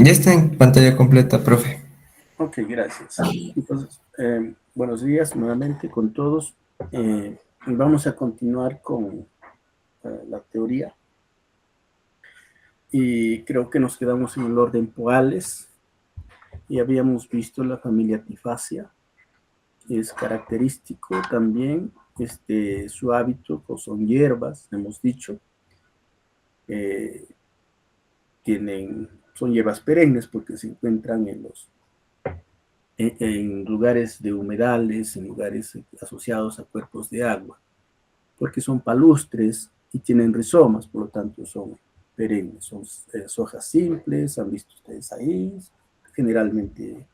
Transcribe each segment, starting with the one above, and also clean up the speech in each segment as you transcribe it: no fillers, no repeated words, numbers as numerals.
Ya está en pantalla completa, profe. Ok, gracias. Entonces, buenos días nuevamente con todos. Vamos a continuar con la teoría y creo que nos quedamos en el orden Poales y habíamos visto la familia Tifácea. Es característico también su hábito, pues son hierbas, hemos dicho, eh, son hierbas perennes porque se encuentran en lugares de humedales, en lugares asociados a cuerpos de agua, porque son palustres y tienen rizomas, por lo tanto son perennes, son hojas simples, han visto ustedes ahí, generalmente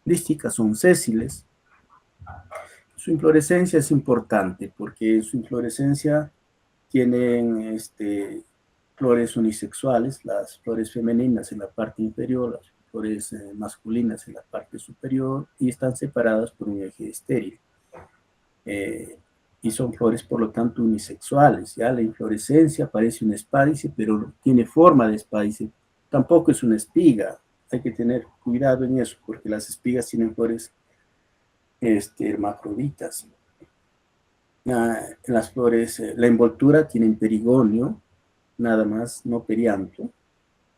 dísticas, son sésiles. Su inflorescencia es importante porque su inflorescencia tienen flores unisexuales, las flores femeninas en la parte inferior, las flores masculinas en la parte superior y están separadas por un eje estéril. Y son flores por lo tanto unisexuales, ya la inflorescencia parece un espádice, pero tiene forma de espádice, tampoco es una espiga, hay que tener cuidado en eso, porque las espigas tienen flores hermafroditas. Las flores, la envoltura tienen perigonio, nada más, no perianto,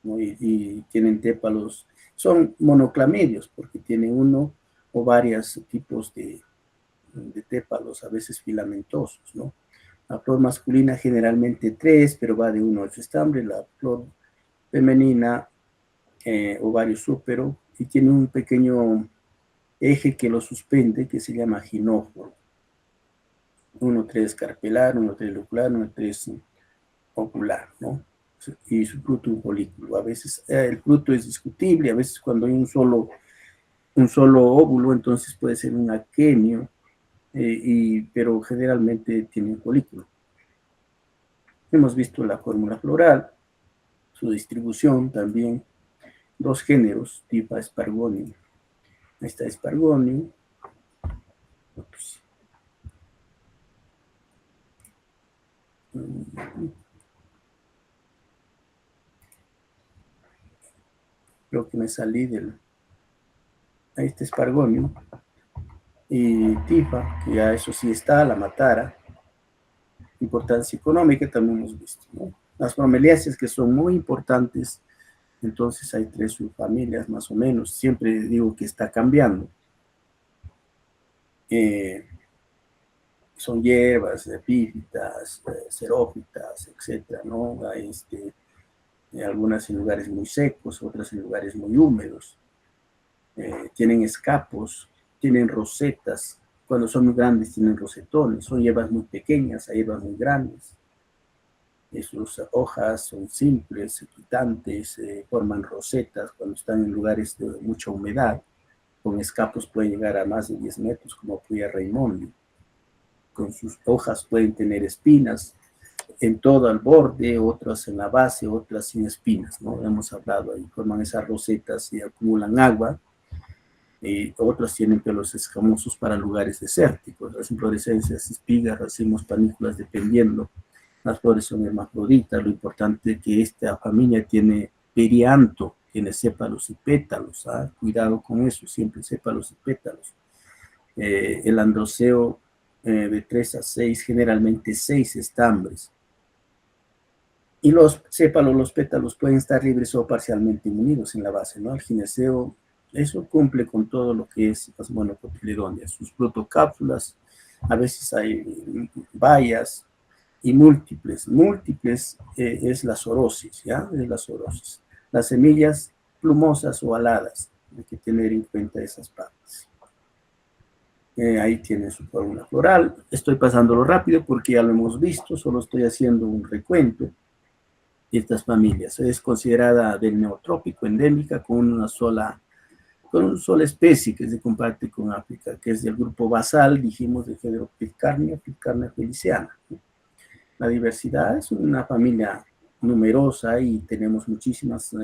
¿no? Y tienen tépalos, son monoclamidios, porque tienen uno o varios tipos de tépalos, a veces filamentosos, ¿no? La flor masculina generalmente tres, pero va de 1 a 8 estambres, la flor femenina, ovario súpero, y tiene un pequeño eje que lo suspende, que se llama ginóforo. 1-3 carpelar, 1-3 locular, 1-3 ocular, ¿no? Y su fruto un folículo. A veces el fruto es discutible, a veces cuando hay un solo óvulo, entonces puede ser un aquenio, pero generalmente tiene un folículo. Hemos visto la fórmula floral, su distribución también, dos géneros, Tifa espargonium. Ahí está espargonium. Ups. Creo que me salí del... Ahí está espargonium. Y Tifa, que ya eso sí está, la matara. Importancia económica también hemos visto, ¿no? Las bromeliáceas que son muy importantes, entonces hay 3 subfamilias más o menos, siempre digo que está cambiando. Son hierbas, epífitas, xerófitas, etcétera, ¿no? Hay algunas en lugares muy secos, otras en lugares muy húmedos. Tienen escapos, tienen rosetas, cuando son muy grandes tienen rosetones, son hierbas muy pequeñas, hay hierbas muy grandes. Sus hojas son simples, quitantes, forman rosetas cuando están en lugares de mucha humedad. Con escapos pueden llegar a más de 10 metros, como Puya Raimondi. Con sus hojas pueden tener espinas en todo el borde, otras en la base, otras sin espinas, ¿no? Hemos hablado ahí, forman esas rosetas y acumulan agua. Y otras tienen pelos escamosos para lugares desérticos. Las inflorescencias, espigas, racimos, panículas, dependiendo. Las flores son hermafroditas, lo importante es que esta familia tiene perianto, tiene sépalos y pétalos, ¿ah? Cuidado con eso, siempre sépalos y pétalos. El androceo de 3 a 6, generalmente 6 estambres. Y los sépalos, los pétalos pueden estar libres o parcialmente unidos en la base, ¿no? El gineceo, eso cumple con todo lo que es las monocotiledóneas, sus protocápsulas, a veces hay bayas, y múltiples. Múltiples es la sorosis, ¿ya? Es la sorosis. Las semillas plumosas o aladas, hay que tener en cuenta esas partes. Ahí tiene su fórmula floral. Estoy pasándolo rápido porque ya lo hemos visto, solo estoy haciendo un recuento de estas familias. Es considerada del neotrópico, endémica, con una sola con una sola especie que se comparte con África, que es del grupo basal, dijimos, del género Pitcairnia feliciana. La diversidad es una familia numerosa y tenemos muchísimas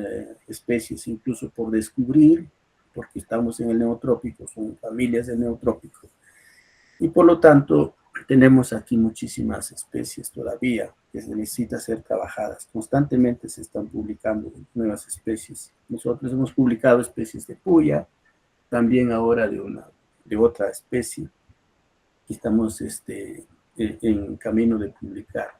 especies, incluso por descubrir, porque estamos en el neotrópico, son familias del neotrópico. Y por lo tanto, tenemos aquí muchísimas especies todavía que se necesitan ser trabajadas. Constantemente se están publicando nuevas especies. Nosotros hemos publicado especies de puya, también ahora de otra especie, y estamos en camino de publicar.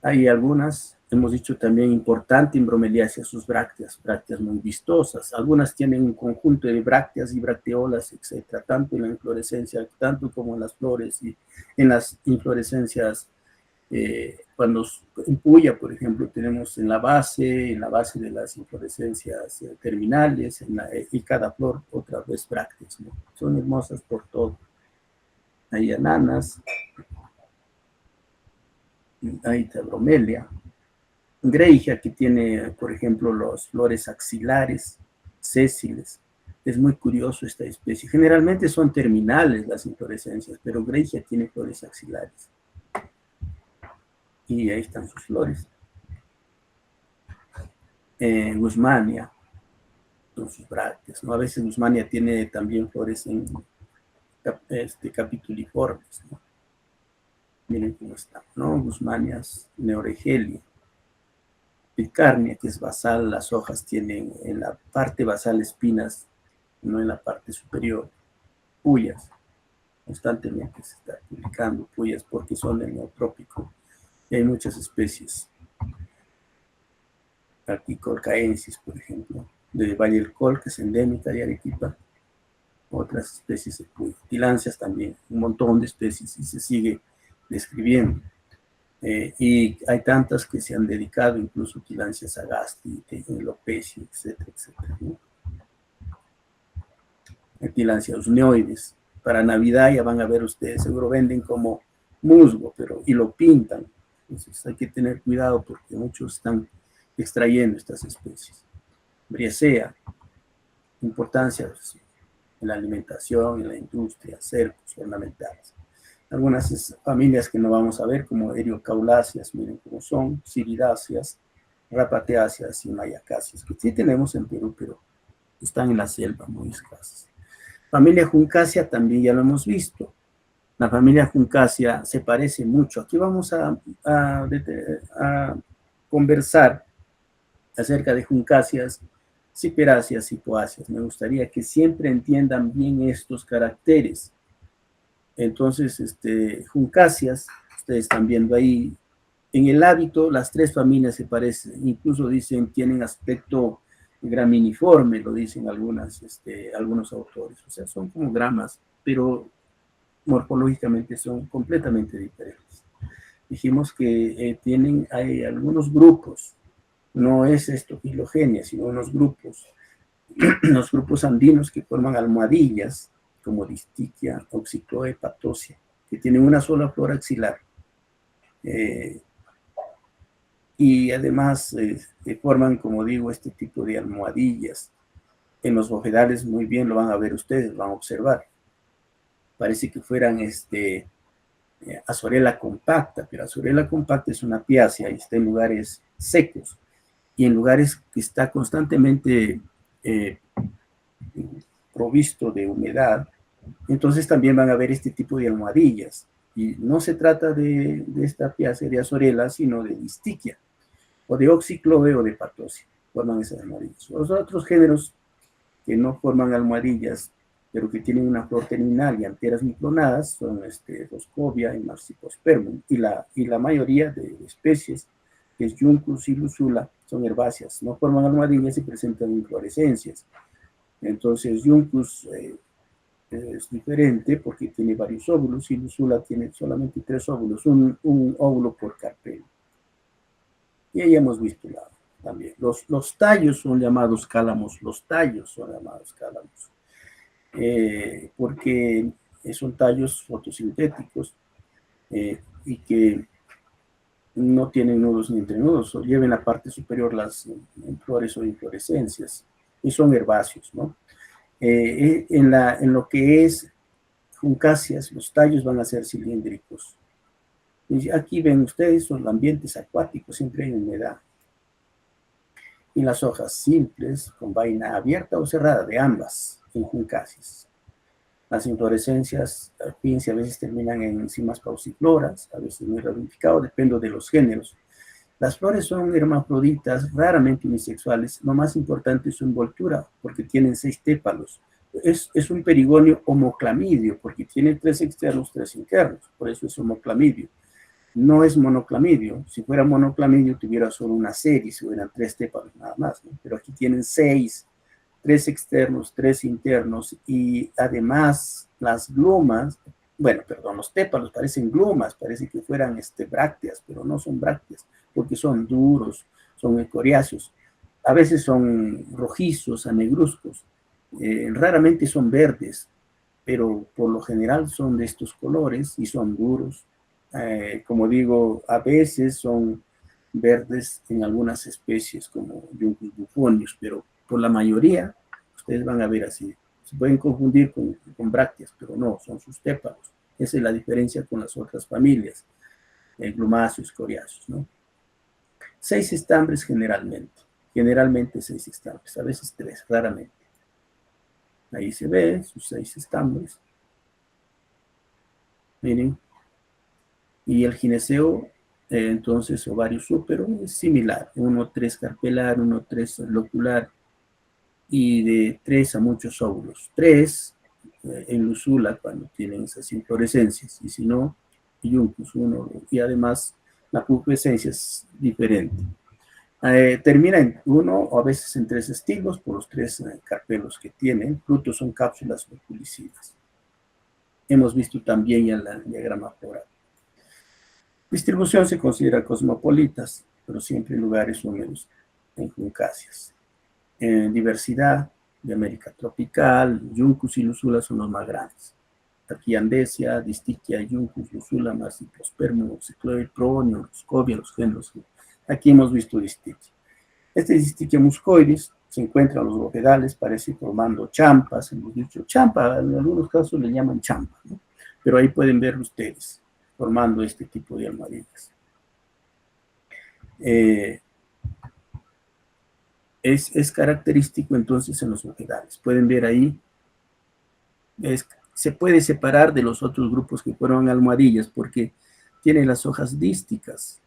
Hay algunas, hemos dicho también importante en bromeliáceas sus brácteas muy vistosas. Algunas tienen un conjunto de brácteas y bracteolas, etcétera, tanto en la inflorescencia, tanto como en las flores y en las inflorescencias. Cuando en puya, por ejemplo, tenemos en la base de las inflorescencias terminales, y cada flor otra vez brácteas, ¿no? Son hermosas por todo. Hay ananas, hay bromelia, Greygia, que tiene, por ejemplo, las flores axilares, sésiles. Es muy curioso esta especie. Generalmente son terminales las inflorescencias, pero Greygia tiene flores axilares. Y ahí están sus flores. Guzmania, con sus brácteas, ¿no? A veces Guzmania tiene también flores en capituliformes, ¿no? Miren cómo están, ¿no? Guzmanias neoregelia. Pitcairnia, que es basal, las hojas tienen en la parte basal espinas, no en la parte superior. Puyas, constantemente se está publicando puyas porque son del neotrópico. Y hay muchas especies. Aquí Colcaensis, por ejemplo, de Valle del Col, que es endémica de Arequipa. Otras especies de puya. Tilancias también, un montón de especies y se sigue describiendo. Y hay tantas que se han dedicado, incluso Tillandsia sagasti, Lopezia, etcétera, etcétera, ¿no? Tillandsia usneoides. Para Navidad ya van a ver ustedes, seguro venden como musgo, y lo pintan. Entonces hay que tener cuidado porque muchos están extrayendo estas especies. Briacea, importancia en la alimentación, en la industria, cercos ornamentales. Algunas familias que no vamos a ver, como eriocauláceas, miren cómo son, ciridáceas, rapateáceas y mayacáceas, que sí tenemos en Perú, pero están en la selva, muy escasas. Familia Juncácea también ya lo hemos visto. La familia Juncácea se parece mucho. Aquí vamos a conversar acerca de Juncáceas, ciperáceas y poáceas. Me gustaría que siempre entiendan bien estos caracteres. Entonces, Juncáceas, ustedes están viendo ahí, en el hábito las tres familias se parecen, incluso dicen, tienen aspecto graminiforme, lo dicen algunos autores, o sea, son como gramas, pero morfológicamente son completamente diferentes. Dijimos que hay algunos grupos, no es esto filogenia, sino unos grupos, los grupos andinos que forman almohadillas, como Distichia, Oxycloe, Patosia, que tienen una sola flor axilar. Y además forman, como digo, este tipo de almohadillas. En los bovedales muy bien lo van a ver ustedes, lo van a observar. Parece que fueran Azorella compacta, pero Azorella compacta es una piácea y está en lugares secos y en lugares que está constantemente provisto de humedad. Entonces también van a ver este tipo de almohadillas. Y no se trata de esta piácea de Azorella, sino de Distichia, o de Oxycloe o de Patosia, forman esas almohadillas. Los otros géneros que no forman almohadillas, pero que tienen una flor terminal y anteras micronadas, son Roscovia y Marsipospermum, y la mayoría de especies, que es Juncus y Lucula, son herbáceas, no forman almohadillas y presentan inflorescencias. Entonces, Juncus es diferente porque tiene varios óvulos y Lucula tiene solamente 3 óvulos, un óvulo por carpelo. Y ahí hemos visto también. Los tallos son llamados cálamos, porque son tallos fotosintéticos y que no tienen nudos ni entrenudos, llevan en la parte superior las flores o inflorescencias, y son herbáceos, ¿no? En lo que es Juncáceas, los tallos van a ser cilíndricos. Y aquí ven ustedes los ambientes acuáticos, siempre hay humedad. Y las hojas simples, con vaina abierta o cerrada, de ambas, en Juncáceas. Las inflorescencias, al fin, a veces terminan en cimas paucifloras, a veces muy ramificado, depende de los géneros. Las flores son hermafroditas, raramente unisexuales. Lo más importante es su envoltura, porque tienen 6 tépalos. Es un perigonio homoclamidio, porque tiene 3 externos, 3 internos. Por eso es homoclamidio. No es monoclamidio. Si fuera monoclamidio, tuviera solo una serie, si hubieran 3 tépalos nada más, ¿no? Pero aquí tienen 6, 3 externos, 3 internos, y además las glumas, bueno, perdón, los tépalos parecen glumas, parece que fueran brácteas, pero no son brácteas, porque son duros, son coriáceos. A veces son rojizos, a negruzcos, raramente son verdes, pero por lo general son de estos colores y son duros. Como digo, a veces son verdes en algunas especies como Juncus bufonius, pero por la mayoría ustedes van a ver así. Se pueden confundir con brácteas, pero no, son sus tépalos. Esa es la diferencia con las otras familias, glumáceos, coriáceos, ¿no? 6 estambres generalmente 6 estambres, a veces 3, raramente. Ahí se ve sus 6 estambres. Miren. Y el gineceo, entonces, ovario súpero, es similar. 1-3 carpelar, 1-3 locular, y de 3 a muchos óvulos. 3 en lucula cuando tienen esas inflorescencias, y si no, Juncus 1, y además la pubescencia es diferente. Termina en 1 o a veces en 3 estilos por los 3 carpelos que tienen. Frutos son cápsulas loculicidas. Hemos visto también ya el diagrama floral. Distribución se considera cosmopolitas, pero siempre en lugares húmedos, en Juncáceas. Diversidad de América tropical, Juncus y Lucula son los más grandes. Aquí Andesia, Distichia, Juncus, Lucula, Marsipospermum, Cicloid, Proonio, Roscovia, los géneros. Aquí hemos visto Distichia. Distichia muscoides se encuentra en los bofedales, parece formando champas, hemos dicho champa, en algunos casos le llaman champa, ¿no? Pero ahí pueden ver ustedes formando este tipo de almohadillas. Es característico entonces en los bofedales. Pueden ver ahí, se puede separar de los otros grupos que fueron almohadillas porque tiene las hojas dísticas,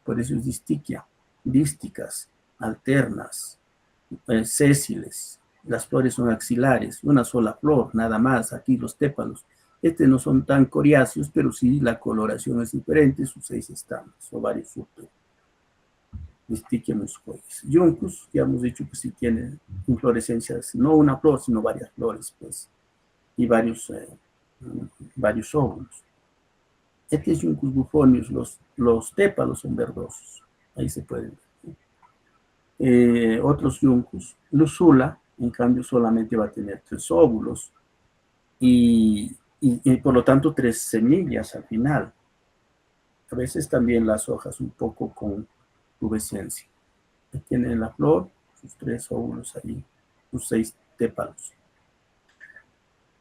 por eso es distiquia, dísticas, alternas, sésiles. Las flores son axilares, una sola flor, nada más. Aquí los tépalos. No son tan coriáceos, pero sí la coloración es diferente, sus 6 estambres, ovarios súper. Distichia muscoides. Juncus, ya hemos dicho que sí tiene inflorescencias, no una flor, sino varias flores, pues, y varios óvulos. Es Juncus bufonius, los tépalos son verdosos, ahí se pueden ver. Otros Juncus, Lucula, en cambio, solamente va a tener 3 óvulos y por lo tanto 3 semillas al final. A veces también las hojas un poco con pubescencia. Tienen la flor, sus 3 óvulos ahí, sus 6 tépalos.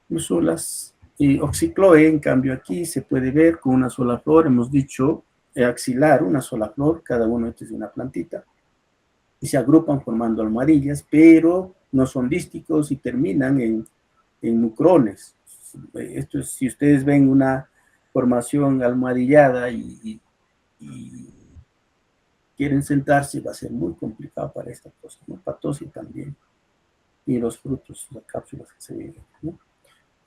Luzulas y oxicloe, en cambio aquí se puede ver con una sola flor, hemos dicho axilar, una sola flor, cada uno es de una plantita, y se agrupan formando almohadillas, pero no son dísticos y terminan en mucrones. Esto es, si ustedes ven una formación almohadillada y quieren sentarse, va a ser muy complicado para esta cosa, ¿no? Patosis también. Y los frutos, las cápsulas que se ven, ¿no?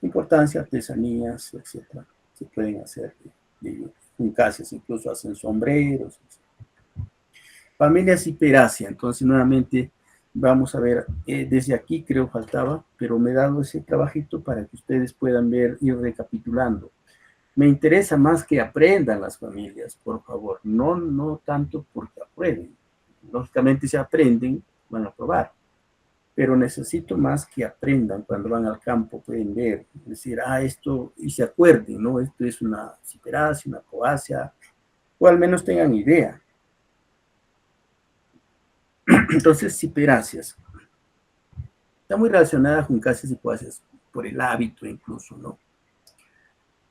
Importancia, artesanías, etcétera. Se pueden hacer de Juncáceas, incluso hacen sombreros. Familias Hiperácea, entonces nuevamente vamos a ver, desde aquí creo faltaba, pero me he dado ese trabajito para que ustedes puedan ver, ir recapitulando. Me interesa más que aprendan las familias, por favor, no tanto porque aprueben. Lógicamente si aprenden, van a probar, pero necesito más que aprendan cuando van al campo, pueden ver, decir, esto, y se acuerden, ¿no? Esto es una ciperácea, una coácea, o al menos tengan idea. Entonces, ciperáceas. Está muy relacionada con juncáceas y poáceas por el hábito incluso, ¿no?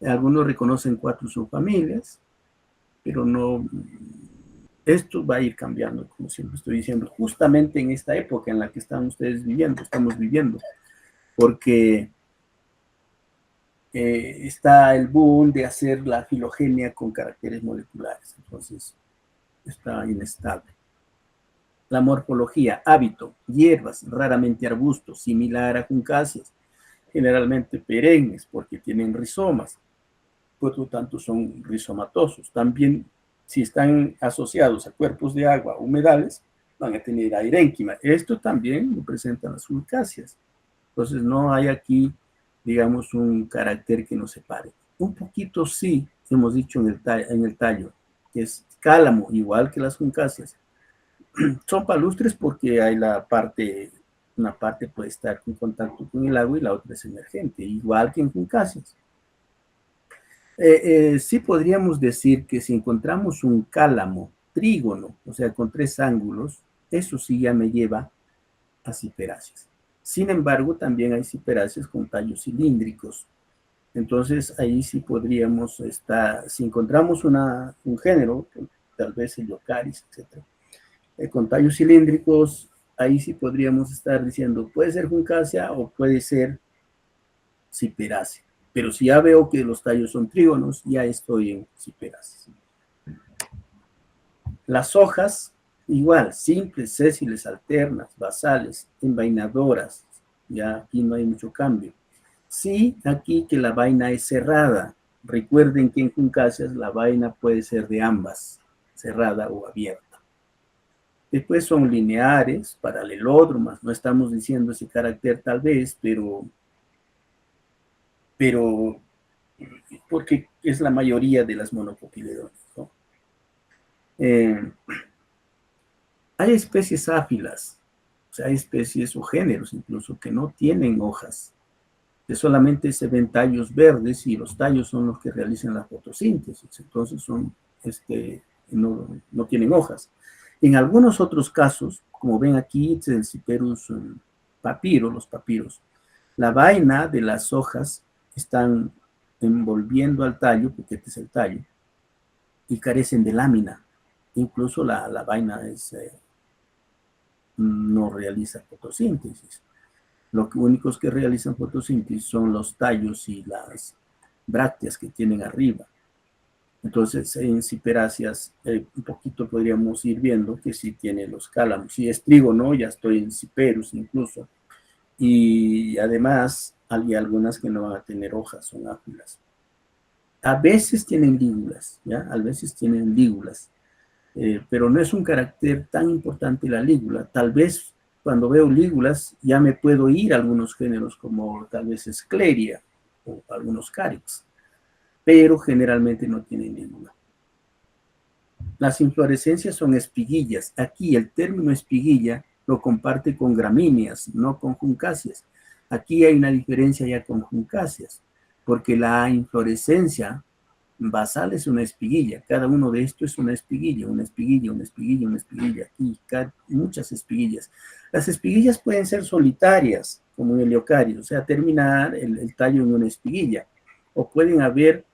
Algunos reconocen 4 subfamilias, pero no, esto va a ir cambiando, como siempre estoy diciendo, justamente en esta época en la que están ustedes viviendo, estamos viviendo, porque está el boom de hacer la filogenia con caracteres moleculares, entonces está inestable. La morfología, hábito, hierbas, raramente arbustos, similar a juncáceas, generalmente perennes porque tienen rizomas, por lo tanto son rizomatosos. También, si están asociados a cuerpos de agua, humedales, van a tener airénquima. Esto también lo presentan las juncáceas. Entonces no hay aquí, digamos, un carácter que nos separe. Un poquito sí, hemos dicho en el tallo, que es cálamo, igual que las juncáceas. Son palustres porque hay una parte puede estar en contacto con el agua y la otra es emergente, igual que en juncáceas. Sí podríamos decir que si encontramos un cálamo trígono, o sea, con 3 ángulos, eso sí ya me lleva a ciperáceas. Sin embargo, también hay ciperáceas con tallos cilíndricos. Entonces, ahí sí podríamos estar, si encontramos un género, tal vez el Iocaris, etc., con tallos cilíndricos, ahí sí podríamos estar diciendo, puede ser juncácea o puede ser ciperácea. Pero si ya veo que los tallos son trígonos, ya estoy en ciperáceas. Las hojas, igual, simples, sésiles, alternas, basales, envainadoras. Ya aquí no hay mucho cambio. Sí, aquí que la vaina es cerrada. Recuerden que en juncáceas la vaina puede ser de ambas, cerrada o abierta. Después son lineares, paralelódromas, no estamos diciendo ese carácter tal vez, pero porque es la mayoría de las monocotiledones, ¿no? Hay especies áfilas, o sea, hay especies o géneros incluso que no tienen hojas, que solamente se ven tallos verdes y los tallos son los que realizan la fotosíntesis, entonces no tienen hojas. En algunos otros casos, como ven aquí, el Cyperus papiro, los papiros, la vaina de las hojas están envolviendo al tallo, porque este es el tallo, y carecen de lámina. Incluso la vaina no realiza fotosíntesis. Los únicos que realizan fotosíntesis son los tallos y las brácteas que tienen arriba. Entonces, en ciperáceas, un poquito podríamos ir viendo que sí tiene los cálamos. Si es trígono, ya estoy en ciperus incluso. Y además, hay algunas que no van a tener hojas, son áfilas. A veces tienen lígulas, ¿ya? A veces tienen lígulas. Pero no es un carácter tan importante la lígula. Tal vez cuando veo lígulas ya me puedo ir a algunos géneros como tal vez Scleria o algunos Caryx, pero generalmente no tienen lígula. Las inflorescencias son espiguillas. Aquí el término espiguilla lo comparte con gramíneas, no con juncáceas. Aquí hay una diferencia ya con juncáceas, porque la inflorescencia basal es una espiguilla. Cada uno de estos es una espiguilla, una espiguilla, una espiguilla, una espiguilla. Aquí muchas espiguillas. Las espiguillas pueden ser solitarias, como en el Iocaris, o sea, terminar el tallo en una espiguilla. O pueden haber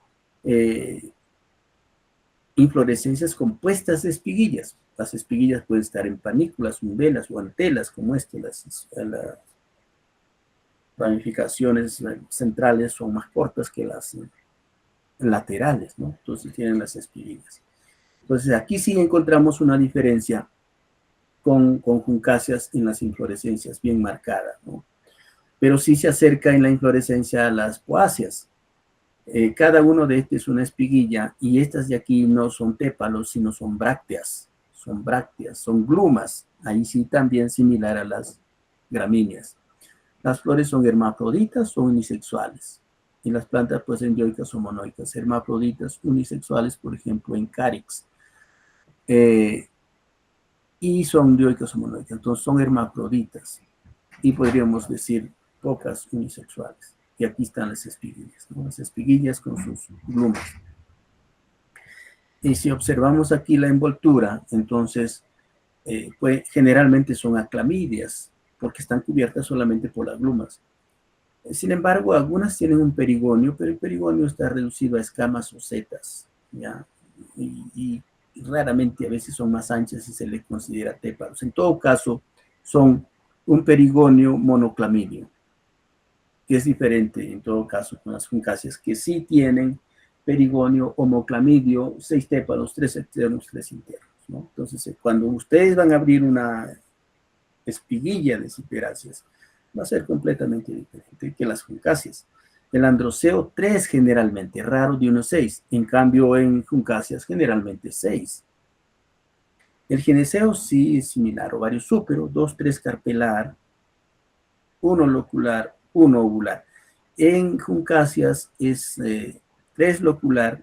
inflorescencias compuestas de espiguillas. Las espiguillas pueden estar en panículas, umbelas o antelas, como las ramificaciones centrales son más cortas que las laterales, ¿no? Entonces tienen las espiguillas. Entonces aquí sí encontramos una diferencia con juncáceas en las inflorescencias bien marcada, ¿no? Pero sí se acerca en la inflorescencia a las poáceas. Cada uno de estos es una espiguilla y estas de aquí no son tépalos, sino son brácteas, son glumas, ahí sí también similar a las gramíneas. Las flores son hermafroditas o unisexuales y las plantas pues en dioicas o monoicas, hermafroditas unisexuales, por ejemplo, en Caryx. Y son dioicas o monoicas, entonces son hermafroditas y podríamos decir pocas unisexuales. Y aquí están las espiguillas, ¿no? Las espiguillas con sus glumas. Y si observamos aquí la envoltura, entonces pues, generalmente son aclamidias, porque están cubiertas solamente por las glumas. Sin embargo, algunas tienen un perigonio, pero el perigonio está reducido a escamas o setas, ¿ya? Y raramente a veces son más anchas y se le considera téparos. En todo caso, son un perigonio monoclamidio, que es diferente en todo caso con las juncáceas, que sí tienen perigonio homoclamidio, 6 téparos, 3 externos, 3 internos, ¿no? Entonces, cuando ustedes van a abrir una espiguilla de ciperáceas, va a ser completamente diferente que las juncáceas. El androceo 3 generalmente, raro de 1,6. En cambio, en juncáceas generalmente 6. El gineceo sí es similar, ovario súpero, 2, 3 carpelar, 1 locular, 1 ovular. En juncáceas es 3 locular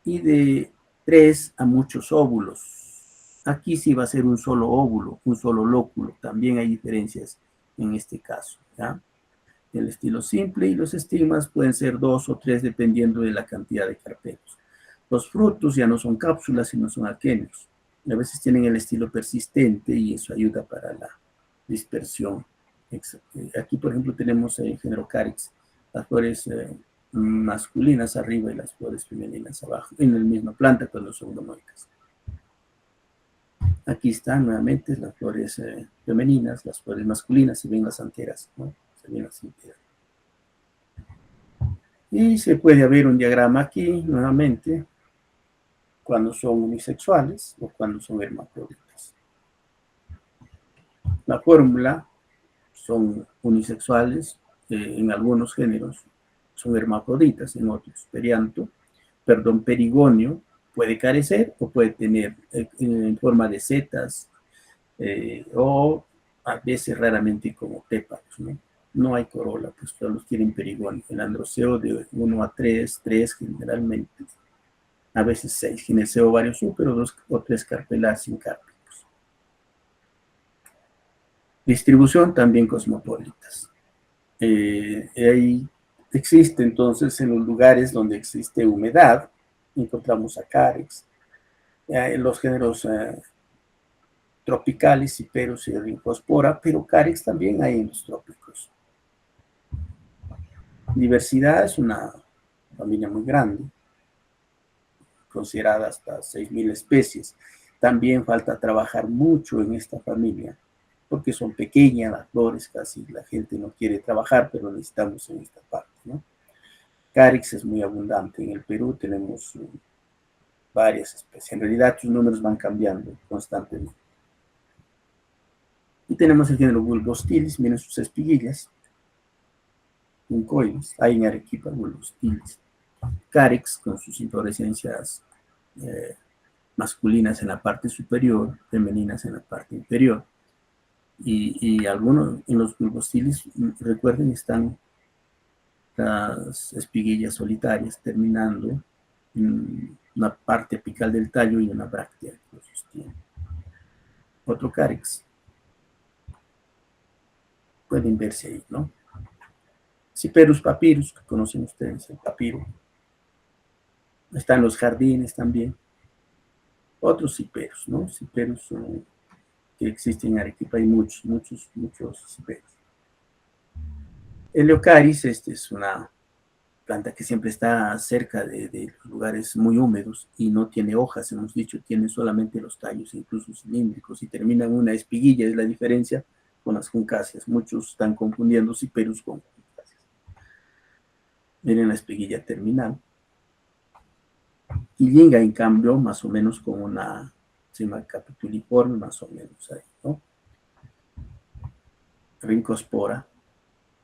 y de 3 a muchos óvulos. Aquí sí va a ser un solo óvulo, un solo lóculo. También hay diferencias en este caso, ¿ya? El estilo simple y los estigmas pueden ser 2 o 3 dependiendo de la cantidad de carpelos. Los frutos ya no son cápsulas, sino son aquenios. A veces tienen el estilo persistente y eso ayuda para la dispersión. Aquí, por ejemplo, tenemos el género Carex, las flores masculinas arriba y las flores femeninas abajo, en la misma planta cuando son monoicas. Aquí están nuevamente las flores femeninas, las flores masculinas, se ven las anteras, ¿no? Se ven las anteras. Y se puede ver un diagrama aquí, nuevamente, cuando son unisexuales o cuando son hermafroditas. La fórmula son unisexuales, en algunos géneros son hermafroditas, en otros perigonio, puede carecer o puede tener en forma de setas o a veces raramente como téparos, ¿no? No hay corola, pues todos tienen perigonio. El androceo de 1 a 3, 3 generalmente, a veces 6. Gineceo ovario súpero, 2 o 3 carpelar sin cárpicos. Distribución también cosmopolitas. Ahí existe entonces en los lugares donde existe humedad, encontramos a Carex, en los géneros tropicales, Ciperus y Rincospora, pero Carex también hay en los trópicos. Diversidad es una familia muy grande, considerada hasta 6.000 especies. También falta trabajar mucho en esta familia, porque son pequeñas las flores, casi la gente no quiere trabajar, pero necesitamos en esta parte, ¿no? Carex es muy abundante. En el Perú tenemos varias especies. En realidad sus números van cambiando constantemente. Y tenemos el género Bulbostilis, miren sus espiguillas, Puncoides, hay en Arequipa Bulbostilis. Carex con sus inflorescencias masculinas en la parte superior, femeninas en la parte inferior. Y algunos en los bulbostilis, recuerden, están las espiguillas solitarias terminando en una parte apical del tallo y una bráctea que lo sostiene. Otro Carex. Pueden verse ahí, ¿no? Ciperus papyrus, que conocen ustedes, el papiro. Están los jardines también. Otros ciperus, ¿no? Ciperus que existen en Arequipa, hay muchos ciperus. Heliocaris, este es una planta que siempre está cerca de lugares muy húmedos y no tiene hojas, hemos dicho, tiene solamente los tallos, incluso cilíndricos, y termina en una espiguilla, es la diferencia con las juncáceas. Muchos están confundiendo ciperus con juncáceas. Miren la espiguilla terminal. Quillinga, en cambio, más o menos con una cima capituliforme, más o menos ahí, ¿no? Rincospora,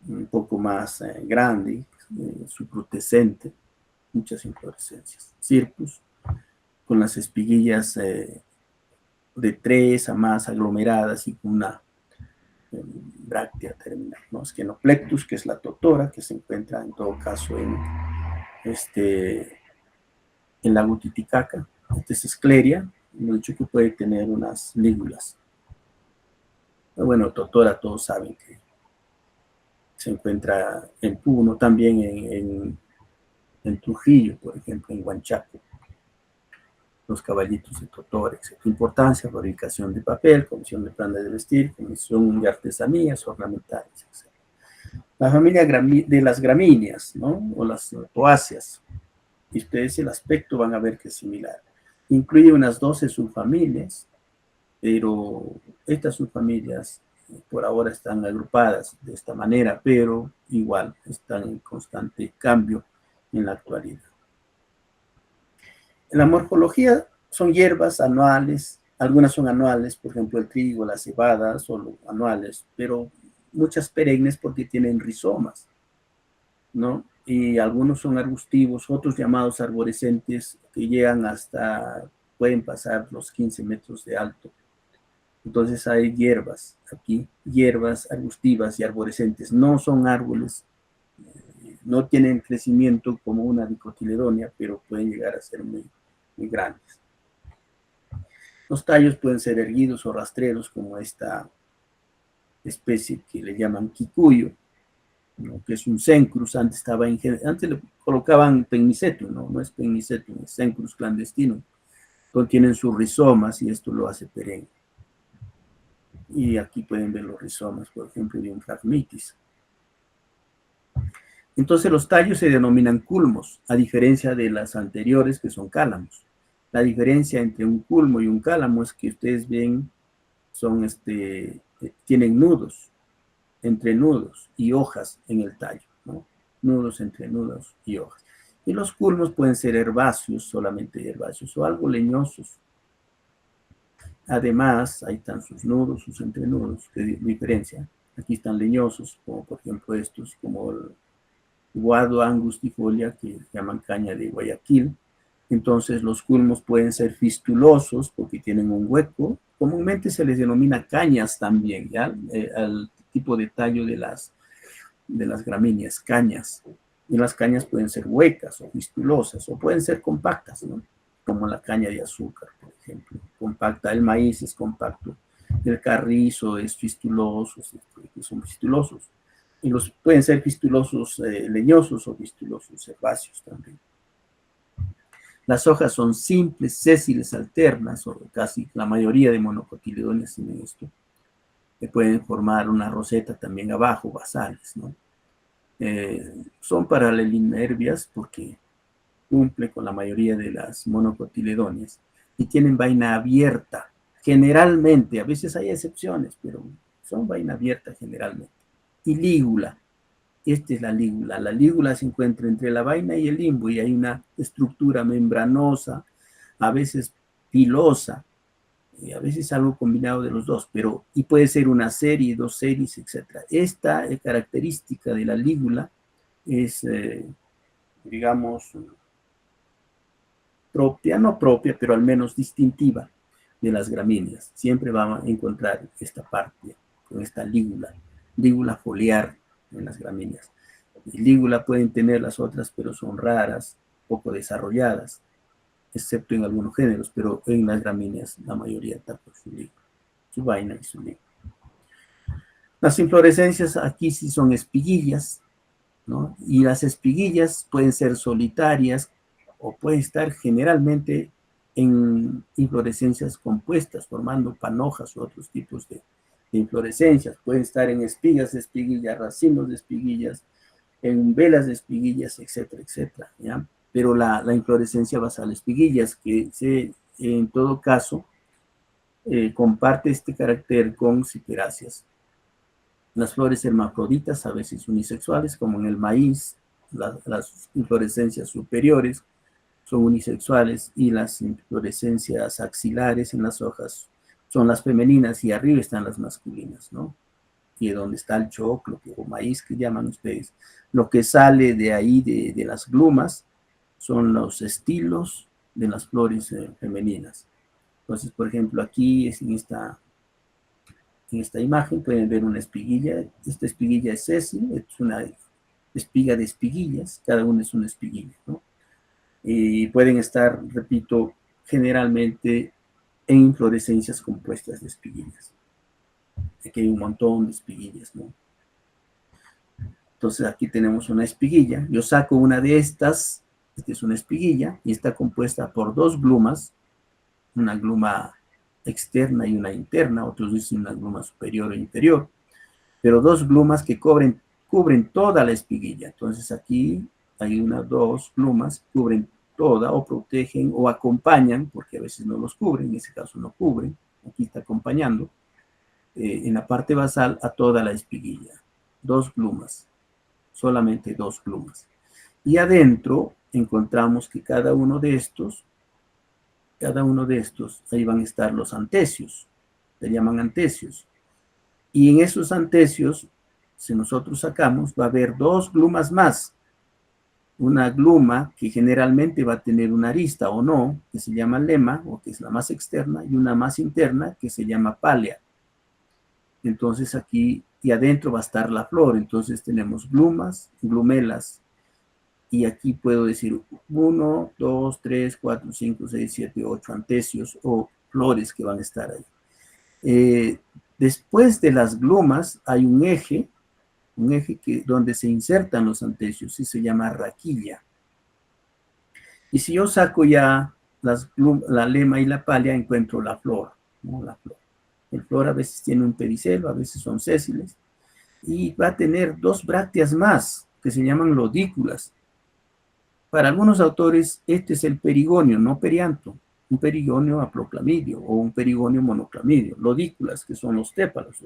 un poco más grande, subrutescente, muchas inflorescencias. Circus, con las espiguillas de 3 a más aglomeradas y con una bráctea terminal, ¿no? Skenoplectus, que es la totora, que se encuentra en todo caso en la Titicaca. Esta es Scleria, lo dicho que puede tener unas lígulas. Bueno, totora todos saben que se encuentra en Puno, también en Trujillo, por ejemplo, en Huanchaco. los caballitos de Totor, etc. Importancia, fabricación de papel, comisión de prendas de vestir, comisión de artesanías ornamentales, etc. La familia de las gramíneas, ¿no? O las toáceas. Y ustedes el aspecto van a ver que es similar. Incluye unas 12 subfamilias, pero estas subfamilias por ahora están agrupadas de esta manera, pero igual están en constante cambio en la actualidad. En la morfología son hierbas anuales, algunas son anuales, por ejemplo el trigo, la cebada, solo anuales, pero muchas perennes porque tienen rizomas, ¿no? Y algunos son arbustivos, otros llamados arborescentes que llegan hasta, pueden pasar los 15 metros de alto. Entonces hay hierbas aquí, hierbas arbustivas y arborescentes, no son árboles, no tienen crecimiento como una dicotiledonia, pero pueden llegar a ser muy grandes. Los tallos pueden ser erguidos o rastreros, como esta especie que le llaman quicuyo, ¿no? Que es un cencrus, antes le colocaban pennisetum, no es pennisetum, es cencrus clandestino, contienen sus rizomas y esto lo hace perenne. Y aquí pueden ver los rizomas, por ejemplo, de un Phragmites. Entonces los tallos se denominan culmos, a diferencia de las anteriores que son cálamos. La diferencia entre un culmo y un cálamo es que ustedes ven, tienen nudos, entrenudos y hojas en el tallo, ¿no? Nudos, entrenudos y hojas. Y los culmos pueden ser herbáceos, solamente herbáceos, o algo leñosos. Además, ahí están sus nudos, sus entrenudos, que diferencia. Aquí están leñosos, como por ejemplo estos, como el guado angustifolia, que llaman caña de Guayaquil. Entonces los culmos pueden ser fistulosos porque tienen un hueco. Comúnmente se les denomina cañas también, ¿ya? Al tipo de tallo de las gramíneas, cañas. Y las cañas pueden ser huecas o fistulosas, o pueden ser compactas, ¿no? Como la caña de azúcar, por ejemplo. Compacta, el maíz es compacto, el carrizo es fistuloso, son fistulosos. Y los pueden ser fistulosos leñosos o fistulosos herbáceos también. Las hojas son simples, sésiles, alternas, o casi la mayoría de monocotiledonias tienen esto, que pueden formar una roseta también abajo, basales, ¿no? Son paralelinervias porque cumple con la mayoría de las monocotiledonias y tienen vaina abierta, generalmente, a veces hay excepciones, pero son vaina abierta generalmente. Y lígula, esta es la lígula se encuentra entre la vaina y el limbo y hay una estructura membranosa, a veces pilosa, y a veces algo combinado de los dos, y puede ser una serie, dos series, etc. Esta característica de la lígula es, digamos, propia, no propia, pero al menos distintiva de las gramíneas. Siempre vamos a encontrar esta parte con esta lígula foliar en las gramíneas. Lígula pueden tener las otras, pero son raras, poco desarrolladas, excepto en algunos géneros, pero en las gramíneas la mayoría está por su lígula, su vaina y su lígula. Las inflorescencias aquí sí son espiguillas, ¿no? Y las espiguillas pueden ser solitarias o pueden estar generalmente en inflorescencias compuestas, formando panojas u otros tipos de inflorescencias. Pueden estar en espigas de espiguillas, racimos de espiguillas, en velas de espiguillas, etcétera, etcétera, ¿ya? Pero la inflorescencia basal espiguillas, que en todo caso comparte este carácter con ciperáceas. Las flores hermafroditas, a veces unisexuales, como en el maíz, las inflorescencias superiores son unisexuales y las inflorescencias axilares en las hojas son las femeninas y arriba están las masculinas, ¿no? Y donde está el choclo o maíz que llaman ustedes. Lo que sale de ahí, de las glumas, son los estilos de las flores femeninas. Entonces, por ejemplo, aquí en esta imagen pueden ver una espiguilla. Esta espiguilla es sésil, es una espiga de espiguillas, cada una es una espiguilla, ¿no? Y pueden estar, repito, generalmente en inflorescencias compuestas de espiguillas. Aquí hay un montón de espiguillas, ¿no? Entonces aquí tenemos una espiguilla. Yo saco una de estas, esta es una espiguilla, y está compuesta por dos glumas, una gluma externa y una interna, otros dicen una gluma superior e inferior, pero dos glumas que cubren toda la espiguilla. Entonces aquí hay dos glumas que cubren toda o protegen o acompañan, porque a veces no los cubren, en ese caso no cubren, aquí está acompañando, en la parte basal a toda la espiguilla. Dos glumas, solamente dos glumas. Y adentro encontramos que cada uno de estos, ahí van a estar los antecios, se llaman antecios. Y en esos antecios, si nosotros sacamos, va a haber dos glumas más. Una gluma que generalmente va a tener una arista o no, que se llama lema, o que es la más externa, y una más interna, que se llama pálea. Entonces aquí, y adentro va a estar la flor. Entonces tenemos glumas, glumelas, y aquí puedo decir 1, 2, 3, 4, 5, 6, 7, 8 antecios o flores que van a estar ahí. Después de las glumas hay un eje donde se insertan los antecios y se llama raquilla. Y si yo saco ya la lema y la pálea, encuentro la flor, ¿no? La flor. El flor a veces tiene un pedicelo, a veces son sésiles, y va a tener dos brácteas más, que se llaman lodículas. Para algunos autores, este es el perigonio, no perianto, un perigonio aploclamidio o un perigonio monoclamidio, lodículas, que son los tépalos.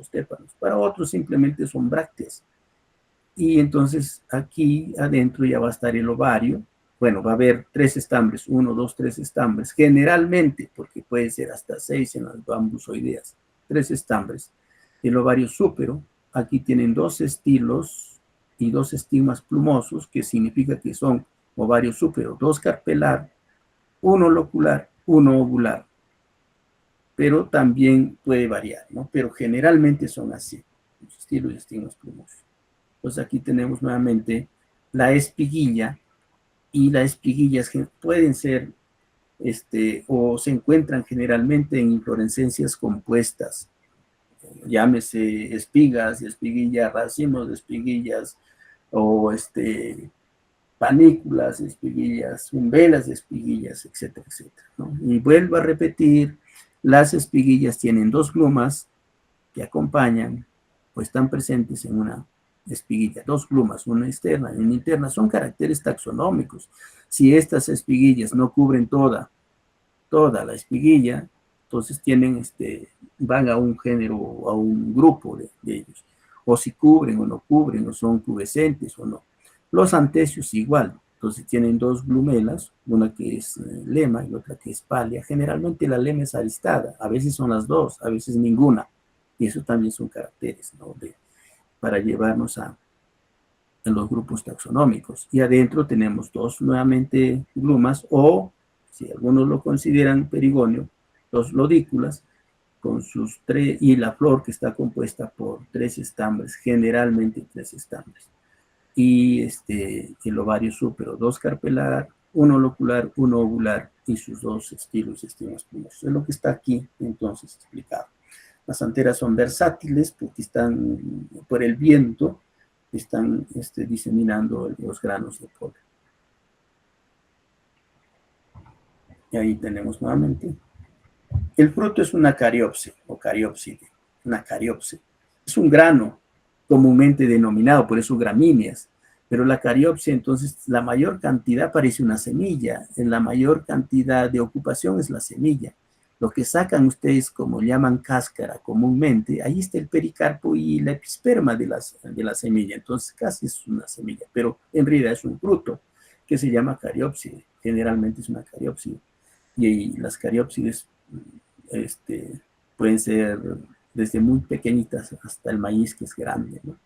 Para otros simplemente son brácteas. Y entonces aquí adentro ya va a estar el ovario. Bueno, va a haber 3 estambres, 1, 2, 3 estambres, generalmente, porque puede ser hasta 6 en las bambusoideas, 3 estambres. El ovario súpero, aquí tienen 2 estilos y 2 estigmas plumosos, que significa que son ovario súpero, 2 carpelar, 1 locular, 1 ovular. Pero también puede variar, ¿no? Pero generalmente son así, los estilos y estigmas plumosos. Pues aquí tenemos nuevamente la espiguilla, y las espiguillas que pueden ser o se encuentran generalmente en inflorescencias compuestas, llámese espigas, espiguillas, racimos de espiguillas, o panículas de espiguillas, umbelas de espiguillas, etcétera, etcétera, ¿no? Y vuelvo a repetir, las espiguillas tienen dos glumas que acompañan o están presentes en una espiguilla, dos glumas, una externa y una interna, son caracteres taxonómicos. Si estas espiguillas no cubren toda la espiguilla, entonces van a un género o a un grupo de ellos. O si cubren o no cubren, o son pubescentes o no. Los antecios igual, entonces tienen dos glumelas, una que es lema y otra que es pálea. Generalmente la lema es aristada, a veces son las dos, a veces ninguna. Y eso también son caracteres, ¿no? Para llevarnos a los grupos taxonómicos. Y adentro tenemos dos nuevamente glumas, o si algunos lo consideran perigonio, dos lodículas con sus 3, y la flor que está compuesta por 3 estambres, generalmente 3 estambres. Y el ovario súpero, 2 carpelar, 1 locular, 1 ovular, y sus 2 estilos y estigmas plumosos. Es lo que está aquí entonces explicado. Las anteras son versátiles porque están por el viento, están diseminando los granos de polen. Y ahí tenemos nuevamente. El fruto es una cariopse o cariópside, una cariopse. Es un grano comúnmente denominado, por eso gramíneas. Pero la cariopse, entonces, la mayor cantidad parece una semilla. En la mayor cantidad de ocupación es la semilla. Lo que sacan ustedes, como llaman cáscara comúnmente, ahí está el pericarpo y la episperma de la semilla. Entonces, casi es una semilla, pero en realidad es un fruto que se llama cariópside. Generalmente es una cariópside. Y las cariópsides pueden ser desde muy pequeñitas hasta el maíz, que es grande, ¿no?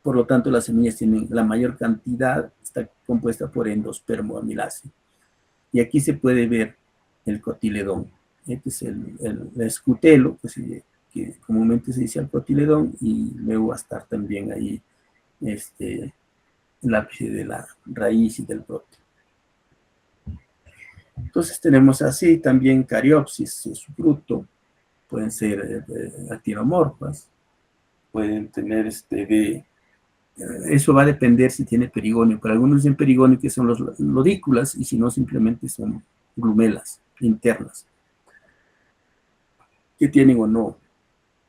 Por lo tanto, las semillas tienen la mayor cantidad, está compuesta por endospermo amiláceo. Y aquí se puede ver el cotiledón. Este es el escutelo, que comúnmente se dice al cotiledón, y luego va a estar también ahí el ápice de la raíz y del brote. Entonces tenemos así también cariopsis, su fruto, pueden ser actinomorfas, pueden tener eso va a depender si tiene perigonio. Para algunos dicen perigonio, que son los lodículas, y si no, simplemente son glumelas. internas, que tienen o no.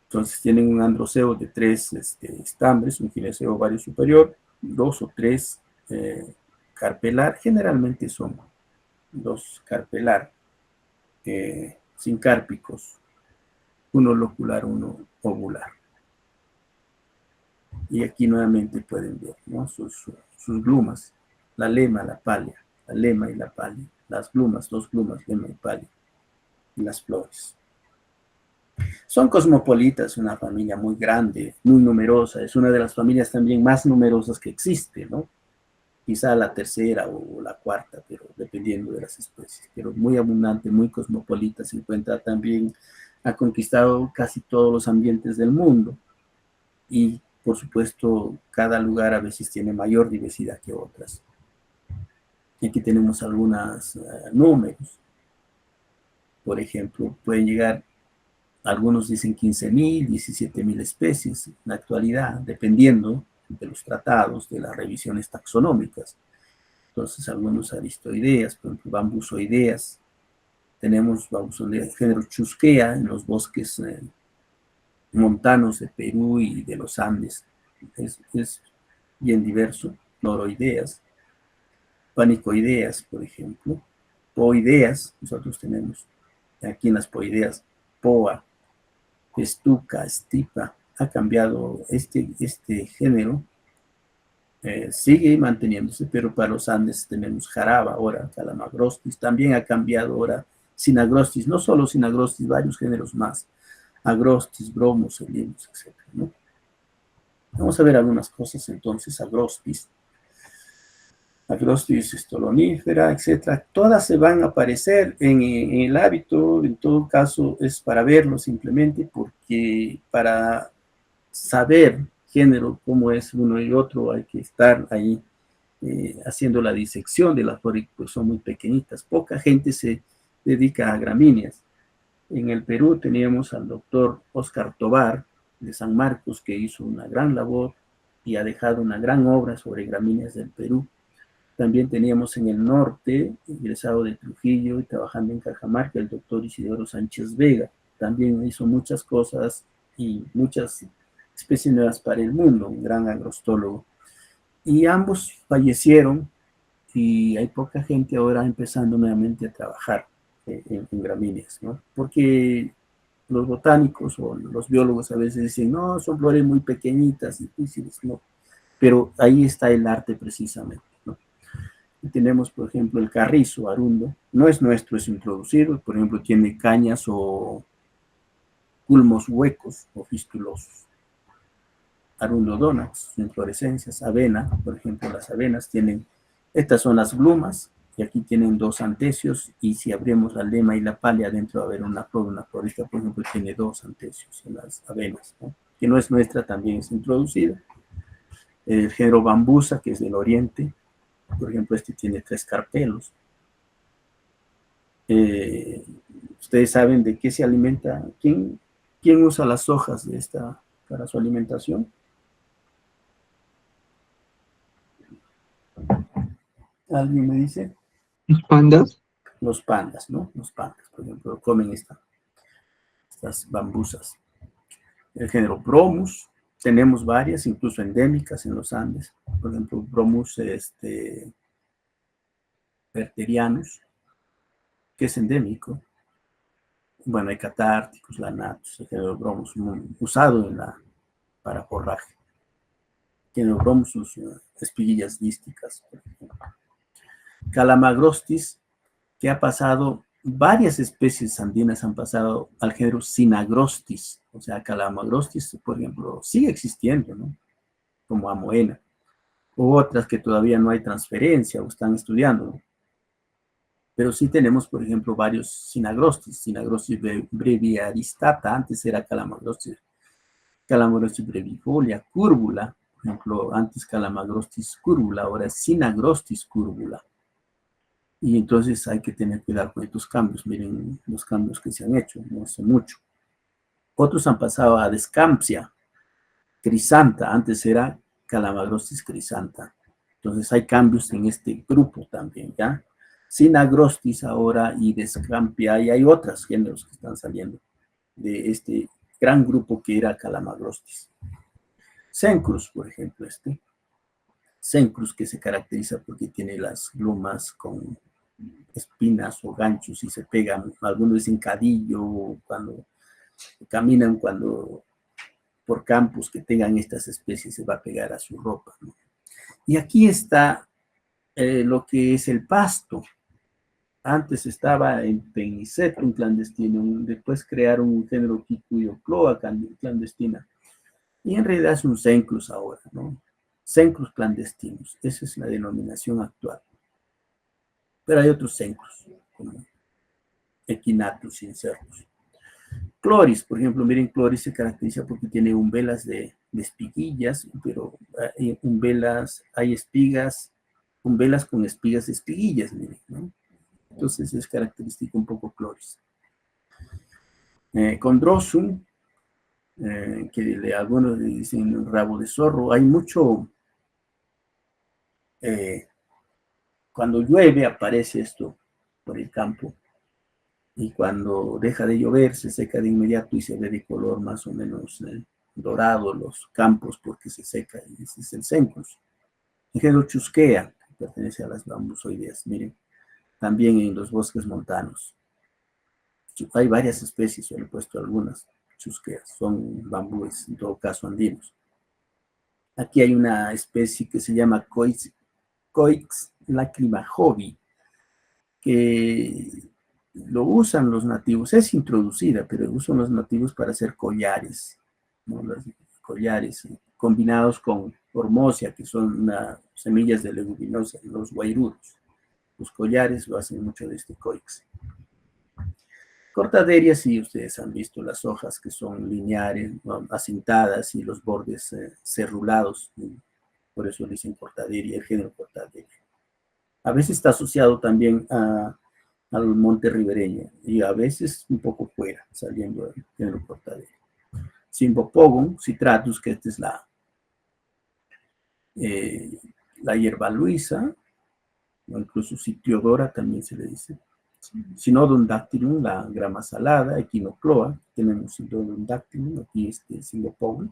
Entonces tienen un androceo de 3 estambres, un gineceo ovario superior, 2 o 3 carpelar, generalmente son 2 carpelar, sincárpicos, uno locular, uno ovular. Y aquí nuevamente pueden ver, ¿no?, sus glumas, la lema, la palia, la lema y la palia, las glumas, 2 glumas, lema y palia, y las flores. Son cosmopolitas, una familia muy grande, muy numerosa, es una de las familias también más numerosas que existe, ¿no? Quizá la tercera o la cuarta, pero dependiendo de las especies, pero muy abundante, muy cosmopolita, se encuentra también, ha conquistado casi todos los ambientes del mundo, y por supuesto cada lugar a veces tiene mayor diversidad que otras. Y aquí tenemos algunos números, por ejemplo, pueden llegar, algunos dicen 15.000, 17.000 especies en la actualidad, dependiendo de los tratados, de las revisiones taxonómicas. Entonces, algunos aristoideas, por ejemplo, bambusoideas. Tenemos bambusoideas, género chusquea en los bosques montanos de Perú y de los Andes. Es bien diverso. Noroideas, panicoideas, por ejemplo. Poideas, nosotros tenemos aquí en las poideas, poa, estuca, estipa. Ha cambiado este género, sigue manteniéndose, pero para los Andes tenemos jaraba, ahora calamagrostis, también ha cambiado ahora sinagrostis, no solo sinagrostis, varios géneros más, agrostis, bromos, helinos, etc., ¿no? Vamos a ver algunas cosas entonces. Agrostis estolonífera, etc. Todas se van a aparecer en el hábito. En todo caso es para verlo simplemente, porque para saber género, cómo es uno y otro, hay que estar ahí haciendo la disección de las flores, pues son muy pequeñitas. Poca gente se dedica a gramíneas. En el Perú teníamos al doctor Oscar Tobar de San Marcos, que hizo una gran labor y ha dejado una gran obra sobre gramíneas del Perú. También teníamos en el norte, egresado de Trujillo y trabajando en Cajamarca, el doctor Isidoro Sánchez Vega. También hizo muchas cosas y muchas especies nuevas para el mundo, un gran agrostólogo. Y ambos fallecieron, y hay poca gente ahora empezando nuevamente a trabajar en gramíneas, ¿no? Porque los botánicos o los biólogos a veces dicen, no, son flores muy pequeñitas, difíciles, no. Pero ahí está el arte precisamente, ¿no? Y tenemos, por ejemplo, el carrizo, arundo. No es nuestro, es introducido. Por ejemplo, tiene cañas o culmos huecos o fistulosos. Arundodonax, inflorescencias. Avena, por ejemplo, las avenas tienen, estas son las glumas, y aquí tienen 2 antecios, y si abrimos la lema y la palia, dentro va a haber una florista, por ejemplo, tiene 2 antecios en las avenas, ¿no?, que no es nuestra, también es introducida. El género bambusa, que es del oriente, por ejemplo, este tiene 3 carpelos. Ustedes saben de qué se alimenta. ¿Quién usa las hojas de esta para su alimentación? ¿Alguien me dice? Los pandas. Los pandas, ¿no? Los pandas, por ejemplo, comen estas bambusas. El género Bromus, tenemos varias, incluso endémicas en los Andes. Por ejemplo, Bromus berterianus, que es endémico. Bueno, hay catárticos, lanatus, el género Bromus, usado para forraje. Tiene Bromus, sus espiguillas dísticas, por ejemplo. Calamagrostis, que ha pasado, varias especies andinas han pasado al género Sinagrostis. O sea, Calamagrostis, por ejemplo, sigue existiendo, ¿no?, como Amoena, u otras que todavía no hay transferencia o están estudiando, ¿no? Pero sí tenemos, por ejemplo, varios Sinagrostis. Sinagrostis breviaristata, antes era Calamagrostis brevifolia, cúrbula, por ejemplo, antes Calamagrostis cúrbula, ahora es Sinagrostis cúrbula. Y entonces hay que tener cuidado con estos cambios. Miren los cambios que se han hecho, no hace mucho. Otros han pasado a Descampsia crisanta, antes era Calamagrostis crisanta. Entonces hay cambios en este grupo también, ¿ya? Synagrostis ahora y Descampia, y hay otros géneros que están saliendo de este gran grupo que era Calamagrostis. Cencrus, por ejemplo, Cencrus, que se caracteriza porque tiene las glumas con espinas o ganchos y se pegan, algunos dicen cadillo, cuando caminan, cuando por campos que tengan estas especies se va a pegar a su ropa, ¿no? Y aquí está lo que es el pasto. Antes estaba en Penicetum clandestino, después crearon un género Kikuyocloa clandestina, y en realidad es un Cencrus ahora, ¿no? Cencrus clandestinos, esa es la denominación actual. Pero hay otros Cencrus, como Equinatus incertus. Cloris, por ejemplo, miren, Cloris se caracteriza porque tiene umbelas de espiguillas, pero umbelas, hay espigas, umbelas con espigas de espiguillas, miren, ¿no? Entonces es característico un poco Cloris. Condrosum, que algunos le dicen rabo de zorro, hay mucho, cuando llueve aparece esto por el campo, y cuando deja de llover se seca de inmediato y se ve de color más o menos dorado los campos porque se seca, y ese es el Cencrus. El género Chusquea, que pertenece a las bambusoideas, miren, también en los bosques montanos. Hay varias especies, yo le he puesto algunas chusqueas, son bambúes, en todo caso andinos. Aquí hay una especie que se llama Coix lacrimajovi, que lo usan los nativos, es introducida, pero usan los nativos para hacer collares, ¿no? Los collares combinados con hormosia, que son semillas de leguminosa, los guairudos. Los collares lo hacen mucho de este coix. Cortaderias, sí, ustedes han visto las hojas que son lineares, ¿no? Acintadas y los bordes cerrulados, ¿no? Por eso le dicen cortaderia, el género cortaderia. A veces está asociado también al monte ribereño y a veces un poco fuera, saliendo del género cortaderia. Cymbopogon citratus, que esta es la hierba luisa, o incluso Citiodora también se le dice. Sinodon dactylum, la grama salada, Echinocloa, tenemos Sinodon dactylum, aquí Cymbopogon.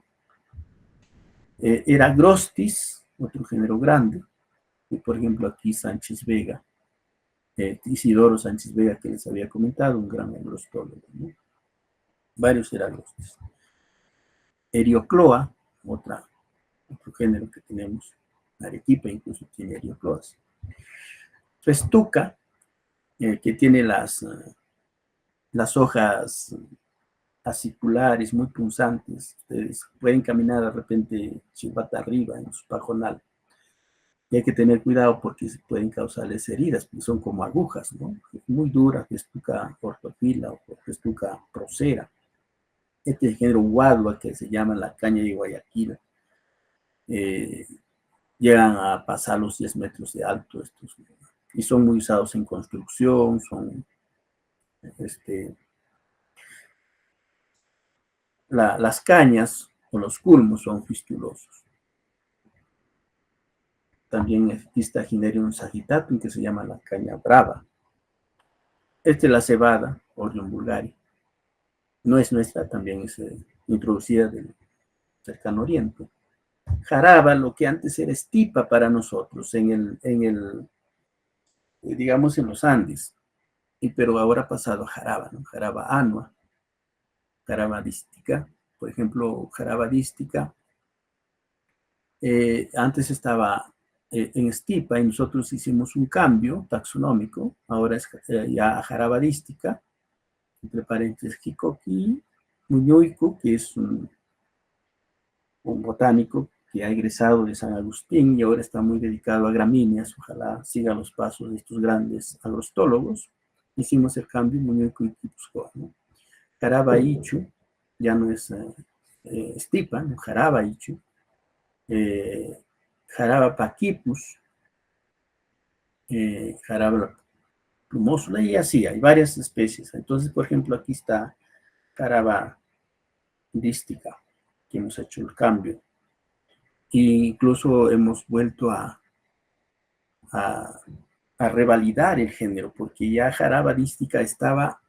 Eragrostis, otro género grande, y por ejemplo aquí Sánchez Vega, Isidoro Sánchez Vega, que les había comentado, un gran agrostólogo, ¿no? Varios eragrostis. Eriocloa, otro género que tenemos, Arequipa incluso tiene eriocloas. Festuca, que tiene las hojas aciculares muy punzantes. Ustedes pueden caminar de repente chivata arriba en su pajonal. Y hay que tener cuidado porque se pueden causarles heridas, porque son como agujas, ¿no? Muy dura, Festuca ortofila o Festuca procera. Este género guadua, que se llama la caña de Guayaquil, llegan a pasar los 10 metros de alto estos, y son muy usados en construcción, son las cañas o los culmos son fistulosos. También existe Ginerium sagittatum, que se llama la caña brava. Esta es la cebada, Orion vulgari. No es nuestra, también es introducida del cercano oriente. Jaraba, lo que antes era estipa para nosotros, digamos, en los Andes, pero ahora ha pasado a jaraba, ¿no? Jaraba annua, jaraba dística, por ejemplo, jaraba dística, antes estaba en estipa y nosotros hicimos un cambio taxonómico, ahora es ya jarabadística, entre paréntesis, Kikoki Muñoico, que es un botánico que ha egresado de San Agustín y ahora está muy dedicado a gramíneas, ojalá siga los pasos de estos grandes agrostólogos. Hicimos el cambio Muñoico y Quipuscoa, ¿no? Jarabaichu, ya no es estipa, ¿no? Jarabaichu, Jaraba paquipus, Jaraba plumosula, y así, hay varias especies. Entonces, por ejemplo, aquí está Jaraba dística, que hemos hecho el cambio. E incluso hemos vuelto a a revalidar el género, porque ya Jaraba dística estaba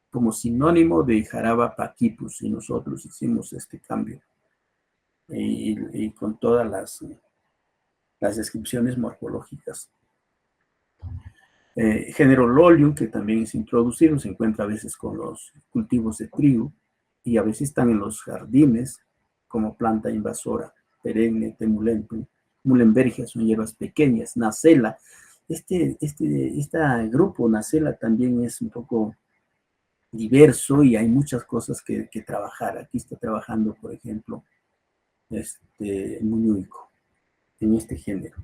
como sinónimo de Jaraba paquipus, y nosotros hicimos este cambio. Y con todas las descripciones morfológicas. Género Lolium, que también es introducido, se encuentra a veces con los cultivos de trigo y a veces están en los jardines como planta invasora, perenne, temulentum, mulenbergia, son hierbas pequeñas, nacela. Este grupo nacela también es un poco diverso y hay muchas cosas que trabajar. Aquí está trabajando, por ejemplo, Muñuico en este género.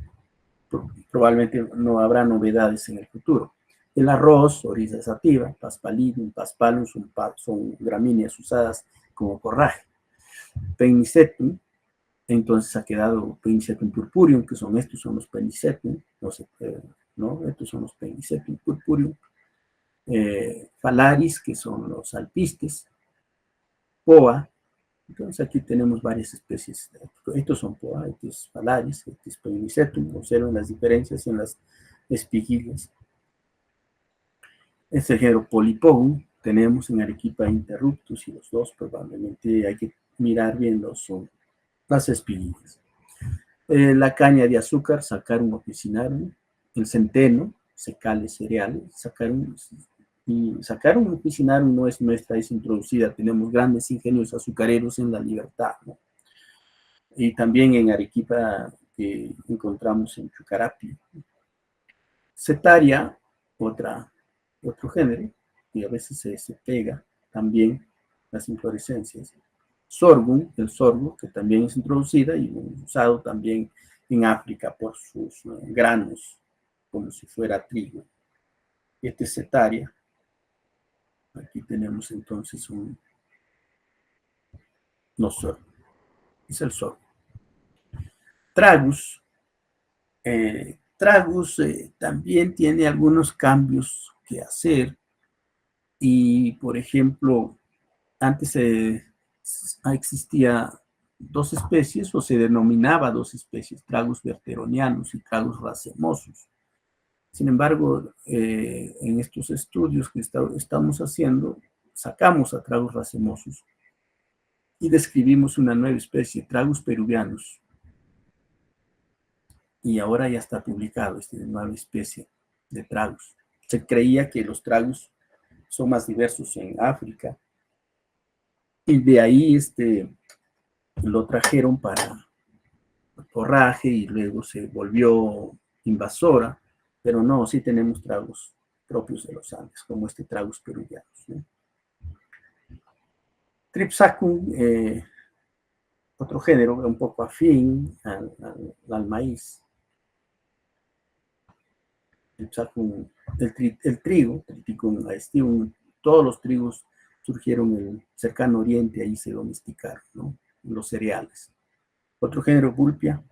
Probablemente no habrá novedades en el futuro. El arroz, Oryza sativa, Paspalidum, Paspalum, son gramíneas usadas como forraje. Pennisetum, entonces ha quedado Pennisetum purpureum, que son estos, son los Pennisetum, ¿no? Estos son los Pennisetum purpureum. Phalaris, que son los alpistes. Poa, entonces aquí tenemos varias especies. Estos son Poa, estos es Phalaris, este es Pennisetum, observen las diferencias en las espiguillas. Este género Polypodum tenemos en Arequipa Interruptus y los dos probablemente hay que mirar bien las espiguillas. La caña de azúcar, Saccharum officinarum, el centeno, secales cereales, Saccharum officinarum no es nuestra, es introducida, tenemos grandes ingenios azucareros en la Libertad, ¿no? Y también en Arequipa que encontramos en Chucarapi. Cetaria, otro género, y a veces se pega también las inflorescencias. Sorghum, el sorgo, que también es introducida y usado también en África por sus granos, como si fuera trigo. Este es Cetaria. Aquí tenemos entonces no sorgo, es el sorgo. Tragus. Tragus también tiene algunos cambios que hacer y, por ejemplo, antes existía dos especies o se denominaba dos especies, Tragus verteronianus y Tragus racemosus. Sin embargo, en estos estudios que estamos haciendo, sacamos a Tragus racemosus y describimos una nueva especie, Tragus peruvianus. Y ahora ya está publicado esta nueva especie de Tragus. Se creía que los Tragus son más diversos en África y de ahí lo trajeron para forraje y luego se volvió invasora, pero no, sí tenemos tragos propios de los Andes, como este Tragus peruvianus, ¿no? Tripsacum, otro género un poco afín al maíz. Tripsacum, el trigo, Triticum aestium, todos los trigos surgieron en el cercano oriente, ahí se domesticaron, ¿no? Los cereales. Otro género, Vulpia.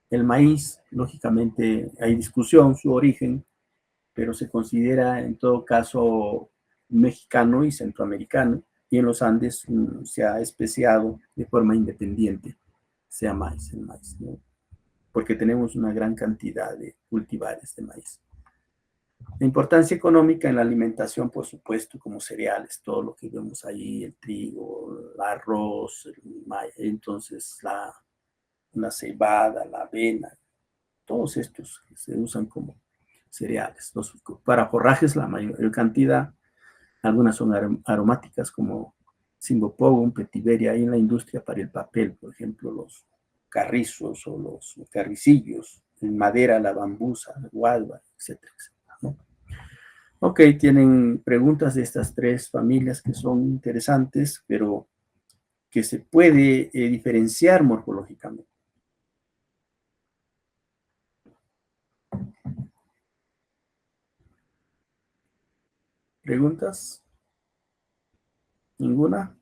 El maíz, lógicamente, hay discusión su origen, pero se considera en todo caso mexicano y centroamericano, y en los Andes se ha especiado de forma independiente, sea maíz, el maíz, ¿no? Porque tenemos una gran cantidad de cultivares de maíz. La importancia económica en la alimentación, por supuesto, como cereales, todo lo que vemos ahí, el trigo, el arroz, el maíz, entonces la cebada, la avena, todos estos que se usan como cereales. Para forrajes la mayor cantidad, algunas son aromáticas como Cymbopogon, Petiveria, hay en la industria para el papel, por ejemplo, los carrizos o los carricillos, en madera, la bambusa, la gualba, etcétera, etcétera, ¿no? Ok, tienen preguntas de estas tres familias que son interesantes, pero que se puede diferenciar morfológicamente. ¿Preguntas? ¿Ninguna?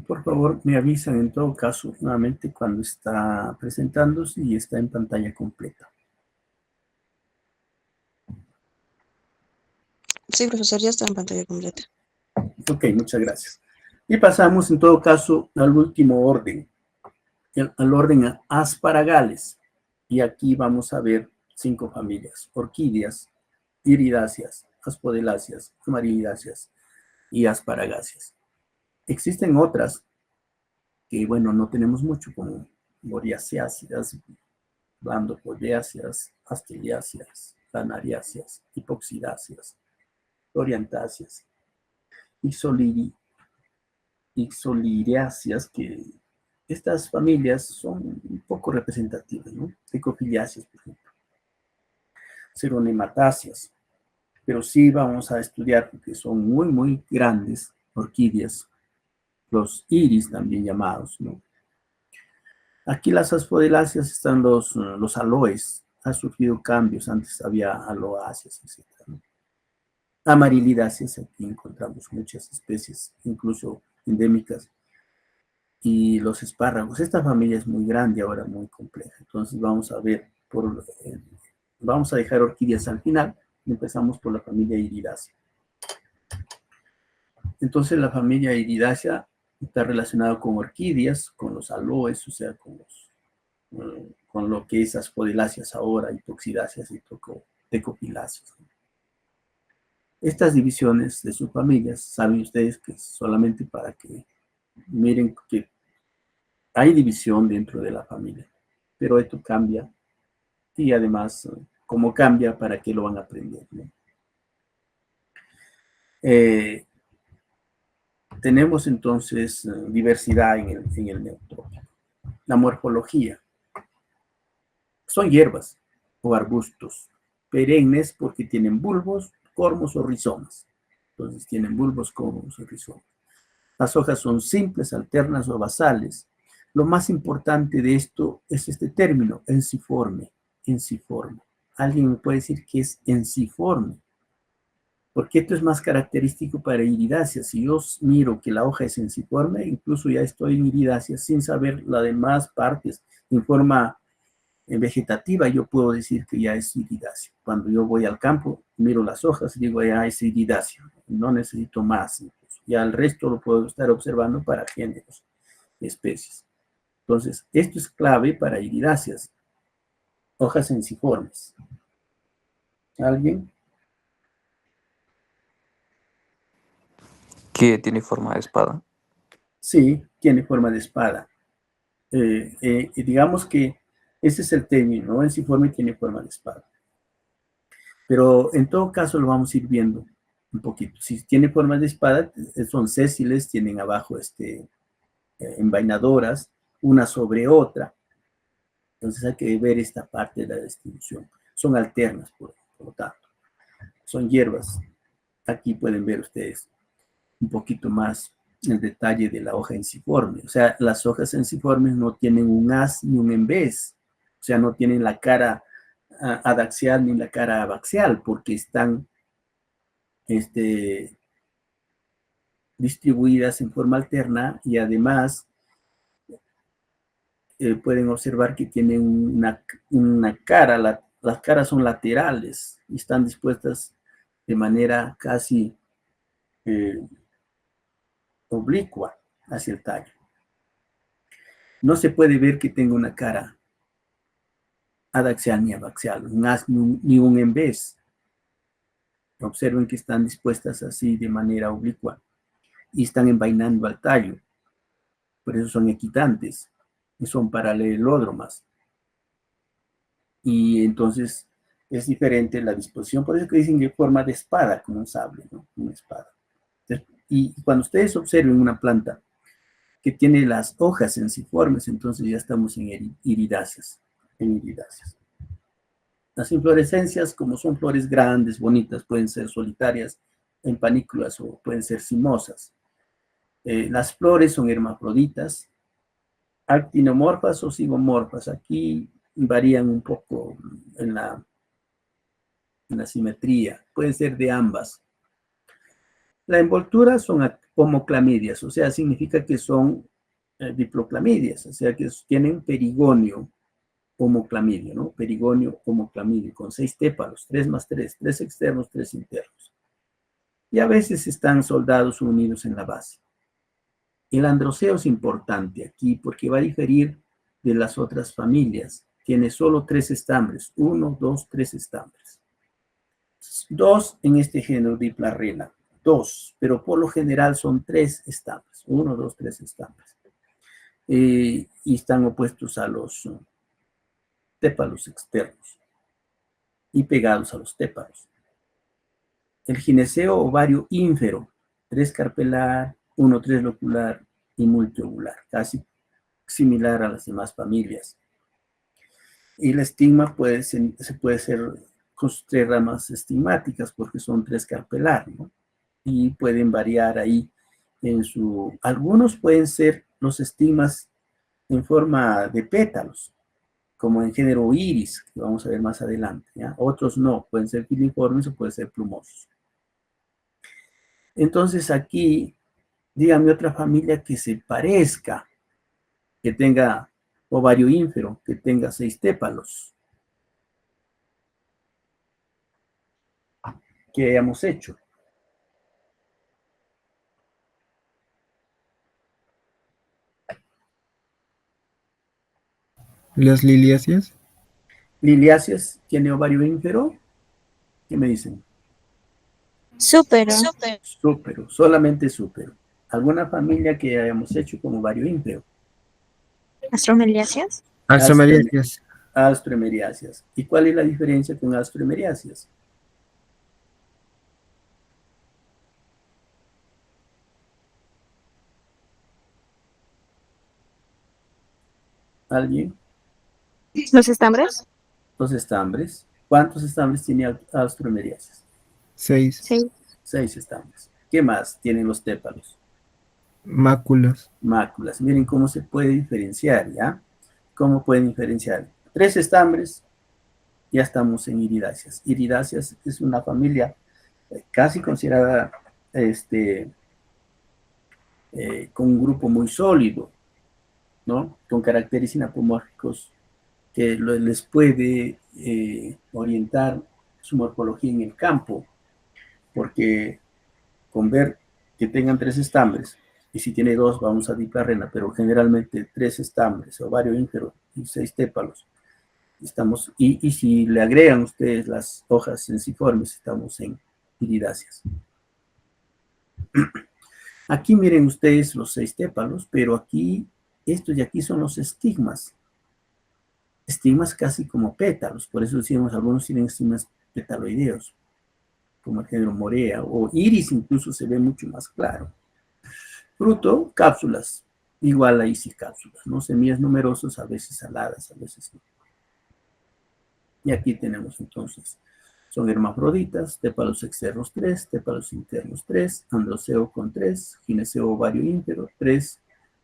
Por favor, me avisan en todo caso nuevamente cuando está presentándose y está en pantalla completa. Sí, profesor, ya está en pantalla completa. Ok, muchas gracias. Y pasamos en todo caso al último orden, al orden asparagales. Y aquí vamos a ver 5 familias: orquídeas, iridáceas, aspodeláceas, amarilidáceas y asparagáceas. Existen otras que, bueno, no tenemos mucho, como moriaceáceas, blandopodiáceas, asteliáceas, lanariáceas, hipoxidáceas, orientáceas, ixolidáceas, que estas familias son un poco representativas, ¿no? Ecofiliáceas, por ejemplo. Ceronematáceas, pero sí vamos a estudiar, porque son muy, muy grandes orquídeas, los iris también llamados, ¿no? Aquí las aspodeláceas están los aloes. Ha sufrido cambios, antes había aloáceas, etc., ¿no? Amarilidáceas, aquí encontramos muchas especies, incluso endémicas. Y los espárragos, esta familia es muy grande ahora, muy compleja. Entonces vamos a ver, vamos a dejar orquídeas al final y empezamos por la familia iridácea. Entonces la familia iridácea está relacionada con orquídeas, con los aloes, o sea, con lo que es aspodeláceas ahora, hipoxidáceas y tecopiláceas. Estas divisiones de subfamilias, saben ustedes que es solamente para que miren que hay división dentro de la familia, pero esto cambia y además, como cambia, ¿para qué lo van a aprender, ¿no? Tenemos entonces diversidad en el neotrópico. La morfología. Son hierbas o arbustos perennes porque tienen bulbos, cormos o rizomas. Entonces tienen bulbos, cormos o rizomas. Las hojas son simples, alternas o basales. Lo más importante de esto es este término, ensiforme, ensiforme. ¿Alguien me puede decir qué es ensiforme? Porque esto es más característico para iridáceas. Si yo miro que la hoja es ensiforme, incluso ya estoy en iridáceas sin saber las demás partes en forma vegetativa, yo puedo decir que ya es iridácea. Cuando yo voy al campo, miro las hojas y digo, ya es iridácea. No necesito más. Incluso. Ya el resto lo puedo estar observando para géneros, especies. Entonces, esto es clave para iridáceas. Hojas ensiformes. ¿Alguien? Que tiene forma de espada. Sí, tiene forma de espada. Digamos que ese es el término, ¿no? Ensiforme tiene forma de espada. Pero en todo caso lo vamos a ir viendo un poquito. Si tiene forma de espada, son sésiles, tienen abajo envainadoras, una sobre otra. Entonces hay que ver esta parte de la distribución. Son alternas, por lo tanto. Son hierbas. Aquí pueden ver ustedes un poquito más el detalle de la hoja ensiforme. O sea, las hojas ensiformes no tienen un haz ni un embés. O sea, no tienen la cara adaxial ni la cara abaxial, porque están distribuidas en forma alterna y además pueden observar que tienen una cara, las caras son laterales y están dispuestas de manera casi oblicua hacia el tallo. No se puede ver que tenga una cara adaxial ni abaxial, un haz ni un embés. Observen que están dispuestas así de manera oblicua y están envainando al tallo. Por eso son equitantes y son paralelódromas. Y entonces es diferente la disposición. Por eso que dicen que forma de espada, como un sable, ¿no? Una espada. Y cuando ustedes observen una planta que tiene las hojas ensiformes, entonces ya estamos en iridáceas. Las inflorescencias, como son flores grandes, bonitas, pueden ser solitarias, en panículas o pueden ser cimosas. Las flores son hermafroditas, actinomorfas o zigomorfas. Aquí varían un poco en la simetría. Pueden ser de ambas. La envoltura son homoclamidias, o sea, significa que son diploclamidias, o sea, que tienen perigonio homoclamidio, ¿no? Perigonio homoclamidio, con 6 tépalos, 3 más 3, 3 externos, 3 internos. Y a veces están soldados unidos en la base. El androceo es importante aquí porque va a diferir de las otras familias. Tiene solo 3 estambres, 1, 2, 3 estambres. 2 en este género Diplarrena, 2, pero por lo general son 3 estambres, 1, 2, 3 estambres. Y están opuestos a los tépalos externos y pegados a los tépalos. El gineceo ovario ínfero, 3 carpelar, 1, 3 locular y multiovular, casi similar a las demás familias. Y el estigma se puede ser con 3 ramas estigmáticas porque son 3 carpelar, ¿no? Y pueden variar ahí en su... Algunos pueden ser los estigmas en forma de pétalos, como en género iris, que vamos a ver más adelante, ¿ya? Otros no, pueden ser filiformes o pueden ser plumosos. Entonces aquí, díganme otra familia que se parezca, que tenga ovario ínfero, que tenga 6 tépalos, que hayamos hecho. Las liliáceas. Liliáceas tiene ovario ínfero, ¿qué me dicen? Súpero. Súpero, solamente súpero. ¿Alguna familia que hayamos hecho con ovario ínfero? Astromeliáceas. Astromeliáceas. Astromeriáceas. ¿Y cuál es la diferencia con astromeriáceas? ¿Alguien? Los estambres. Los estambres. ¿Cuántos estambres tiene astromeriáceas? 6. 6. 6 estambres. ¿Qué más tienen los tépalos? Máculas. Máculas. Miren cómo se puede diferenciar, ¿ya? ¿Cómo pueden diferenciar? 3 estambres, ya estamos en iridáceas. Iridáceas es una familia casi considerada con un grupo muy sólido, ¿no? Con caracteres sinapomórficos que les puede orientar su morfología en el campo, porque con ver que tengan 3 estambres, y si tiene 2 vamos a diplarrena, pero generalmente 3 estambres, ovario ínfero y 6 tépalos, estamos, y si le agregan ustedes las hojas sensiformes, estamos en iridáceas. Aquí miren ustedes los 6 tépalos, pero aquí, estos de aquí son los estigmas. Estigmas casi como pétalos, por eso decimos, algunos tienen estigmas petaloideos, como el género Morea, o iris incluso se ve mucho más claro. Fruto, cápsulas, igual a isis cápsulas, ¿no? Semillas numerosas, a veces aladas, a veces no. Y aquí tenemos entonces, son hermafroditas, tépalos externos 3, tépalos internos 3, androceo con 3, gineceo ovario ínfero 3,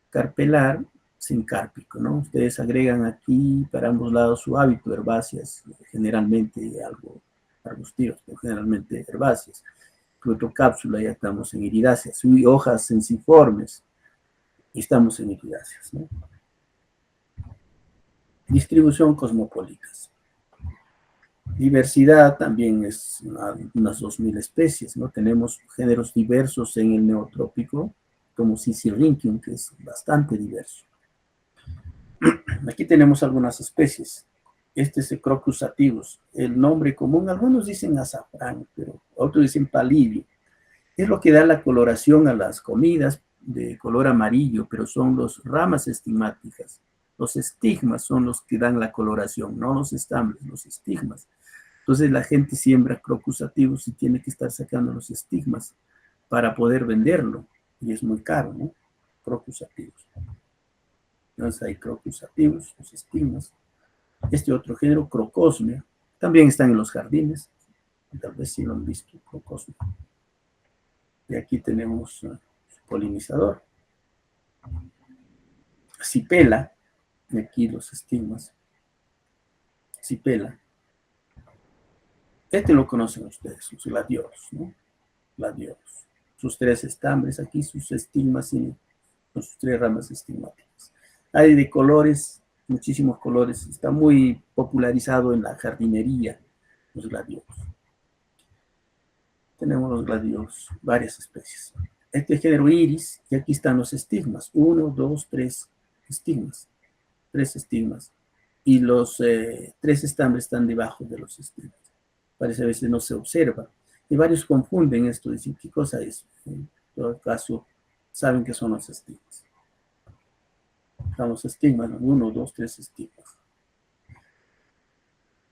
carpelar sin cárpico, ¿no? Ustedes agregan aquí para ambos lados su hábito, herbáceas, generalmente algo arbustivas, pero generalmente herbáceas. Protocápsula, ya estamos en iridáceas, y hojas sensiformes, y estamos en iridáceas, ¿no? Distribución cosmopolitas. Diversidad también es unas 2000 especies, ¿no? Tenemos géneros diversos en el neotrópico, como Sisyrinchium, que es bastante diverso. Aquí tenemos algunas especies. Este es el Crocus sativus. El nombre común, algunos dicen azafrán, pero otros dicen palidio. Es lo que da la coloración a las comidas de color amarillo, pero son las ramas estigmáticas. Los estigmas son los que dan la coloración, no los estambres, los estigmas. Entonces la gente siembra Crocus sativus y tiene que estar sacando los estigmas para poder venderlo. Y es muy caro, ¿no? Crocus sativus. Entonces hay Crocus sativus, los estigmas. Este otro género, Crocosmia, también están en los jardines. Tal vez sí lo han visto, Crocosmia. Y aquí tenemos su polinizador. Cipela, y aquí los estigmas. Cipela. Este lo conocen ustedes, los gladiolos, ¿no? Gladiolos. sus 3 estambres, aquí sus estigmas y con sus 3 ramas estigmáticas. Hay de colores, muchísimos colores, está muy popularizado en la jardinería, los gladiolos. Tenemos los gladiolos, varias especies. Este género iris, y aquí están los estigmas, 1, 2, 3 estigmas, 3 estigmas, y los 3 estambres están debajo de los estigmas. Parece a veces no se observa, y varios confunden esto, dicen, ¿qué cosa es? En todo caso, saben que son los estigmas. Están los estigmas, 1, 2, 3 estigmas.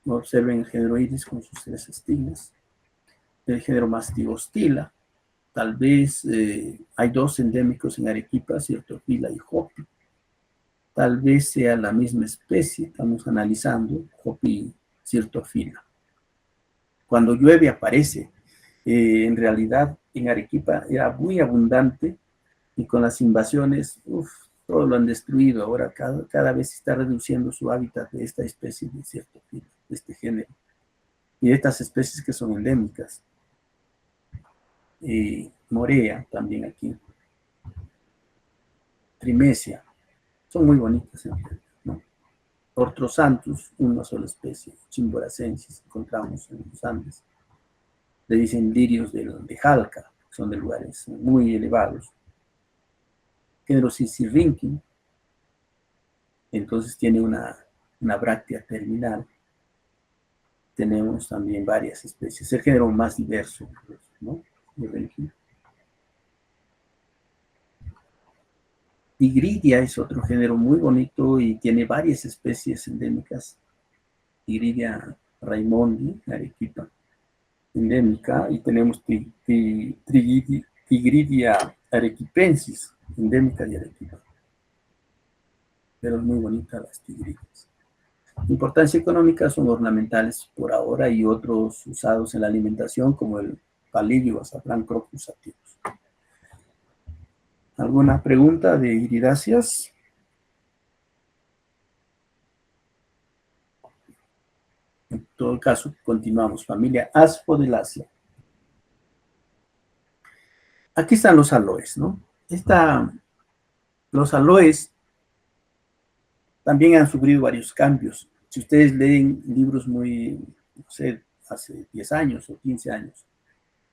Observen el género iris con sus 3 estigmas. El género mastigostila, tal vez hay 2 endémicos en Arequipa, Cyrtophila y Hopi. Tal vez sea la misma especie, estamos analizando, Hopi Cyrtophila. Cuando llueve aparece. En realidad, en Arequipa era muy abundante y con las invasiones, todo lo han destruido. Ahora cada vez se está reduciendo su hábitat de esta especie de Cyrtophila, de este género. Y de estas especies que son endémicas. Morea también aquí. Trimecia. Son muy bonitas en realidad, ¿no? Orthrosanthus, una sola especie. Chimboracensis, encontramos en los Andes. Le dicen lirios de Jalca, son de lugares muy elevados. Género Sisyrinchium, entonces tiene una bráctea terminal. Tenemos también varias especies. El género más diverso, ¿no? Tigridia es otro género muy bonito y tiene varias especies endémicas. Tigridia raimondi, Arequipa, endémica, y tenemos Tigridia arequipensis, endémica de Arequipa. Pero es muy bonita las tigridias. Importancia económica, son ornamentales por ahora y otros usados en la alimentación como el palillo, azafrán, crocus sativus. ¿Alguna pregunta de iridáceas? En todo caso, continuamos. Familia Asphodelacea. Aquí están los aloes, ¿no? Los aloes también han sufrido varios cambios. Si ustedes leen libros muy, no sé, hace 10 años o 15 años,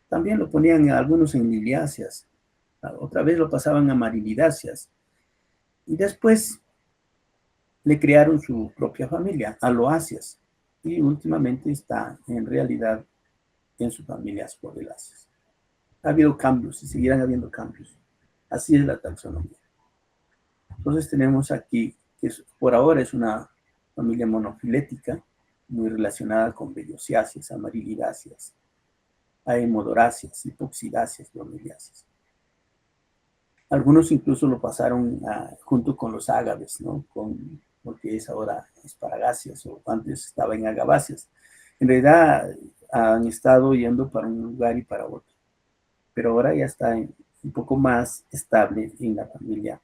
también lo ponían algunos en liliáceas, otra vez lo pasaban a marilidáceas, y después le crearon su propia familia, aloáceas, y últimamente está en realidad en su familia Asphodelacea. Ha habido cambios y seguirán habiendo cambios. Así es la taxonomía. Entonces tenemos aquí, que por ahora es una familia monofilética, muy relacionada con bellociáceas, amarilidáceas, aemodoráceas, hipoxidáceas, bromeliáceas. Algunos incluso lo pasaron junto con los ágaves, ¿no? Porque es ahora esparagáceas, o antes estaba en agaváceas. En realidad han estado yendo para un lugar y para otro, pero ahora ya está un poco más estable en la familia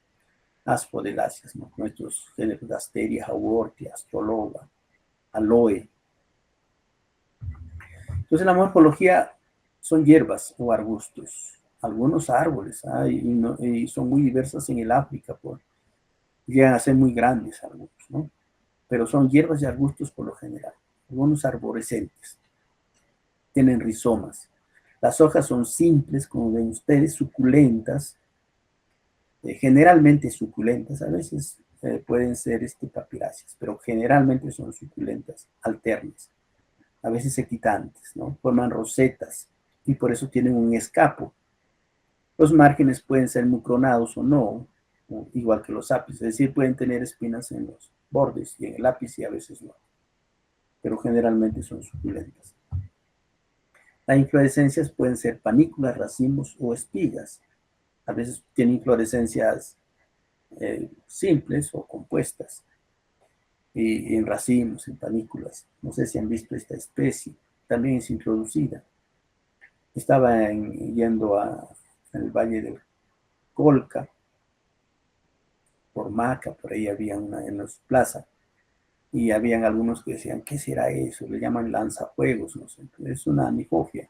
Asphodelacea, ¿no? Nuestros géneros de Asteria, Haworthia, Astrologa, Aloe. Entonces la morfología son hierbas o arbustos, algunos árboles, y son muy diversas en el África, llegan a ser muy grandes algunos, ¿no? Pero son hierbas y arbustos por lo general, algunos arborescentes, tienen rizomas. Las hojas son simples, como ven ustedes, suculentas, generalmente suculentas, a veces pueden ser papiráceas, pero generalmente son suculentas, alternas, a veces equitantes, ¿no? Forman rosetas y por eso tienen un escapo. Los márgenes pueden ser mucronados o no, igual que los ápices, es decir, pueden tener espinas en los bordes y en el ápice y a veces no, pero generalmente son suculentas. Las inflorescencias pueden ser panículas, racimos o espigas. A veces tienen inflorescencias simples o compuestas, y en racimos, en panículas. No sé si han visto esta especie, también es introducida. Estaba yendo al valle del Colca, por Maca, por ahí había una en los plazas, y habían algunos que decían, ¿qué será eso? Le llaman lanzafuegos, no sé, es una anifofia.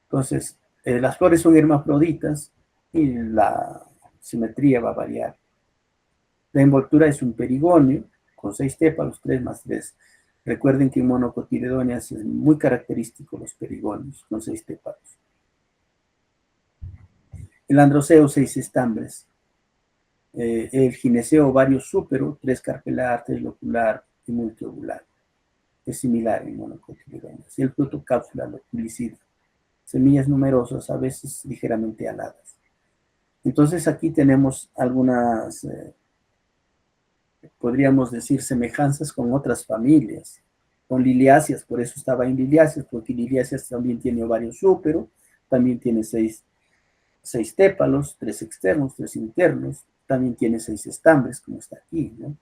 Entonces, Las flores son hermafroditas y la simetría va a variar. La envoltura es un perigonio con 6 tépalos, 3 más 3. Recuerden que en monocotiledóneas es muy característico los perigonios con 6 tépalos. El androceo, 6 estambres. El gineceo, ovario súpero, 3 carpelar, 3 locular y multiovular. Es similar en monocotiledóneas. Y el fruto, cápsula loculicida. Semillas numerosas, a veces ligeramente aladas. Entonces aquí tenemos algunas, podríamos decir, semejanzas con otras familias, con liliáceas, por eso estaba en liliáceas, porque liliáceas también tiene ovario súpero, también tiene 6 tépalos, 3 externos, 3 internos, también tiene 6 estambres, como está aquí, ¿no?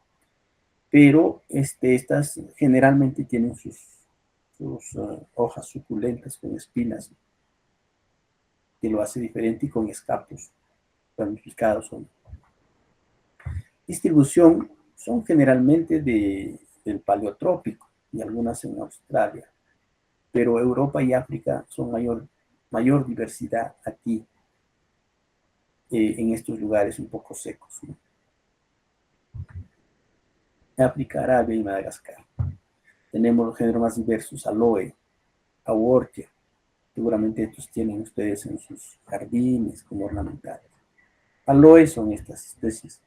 Pero estas generalmente tienen sus hojas suculentas con espinas, que lo hace diferente, y con escapos ramificados. Distribución son generalmente del paleotrópico y algunas en Australia, pero Europa y África son mayor diversidad aquí, en estos lugares un poco secos, ¿no? África, Arabia y Madagascar. Tenemos los géneros más diversos: aloe, aortia. Seguramente estos tienen ustedes en sus jardines como ornamentales. Aloe son estas especies.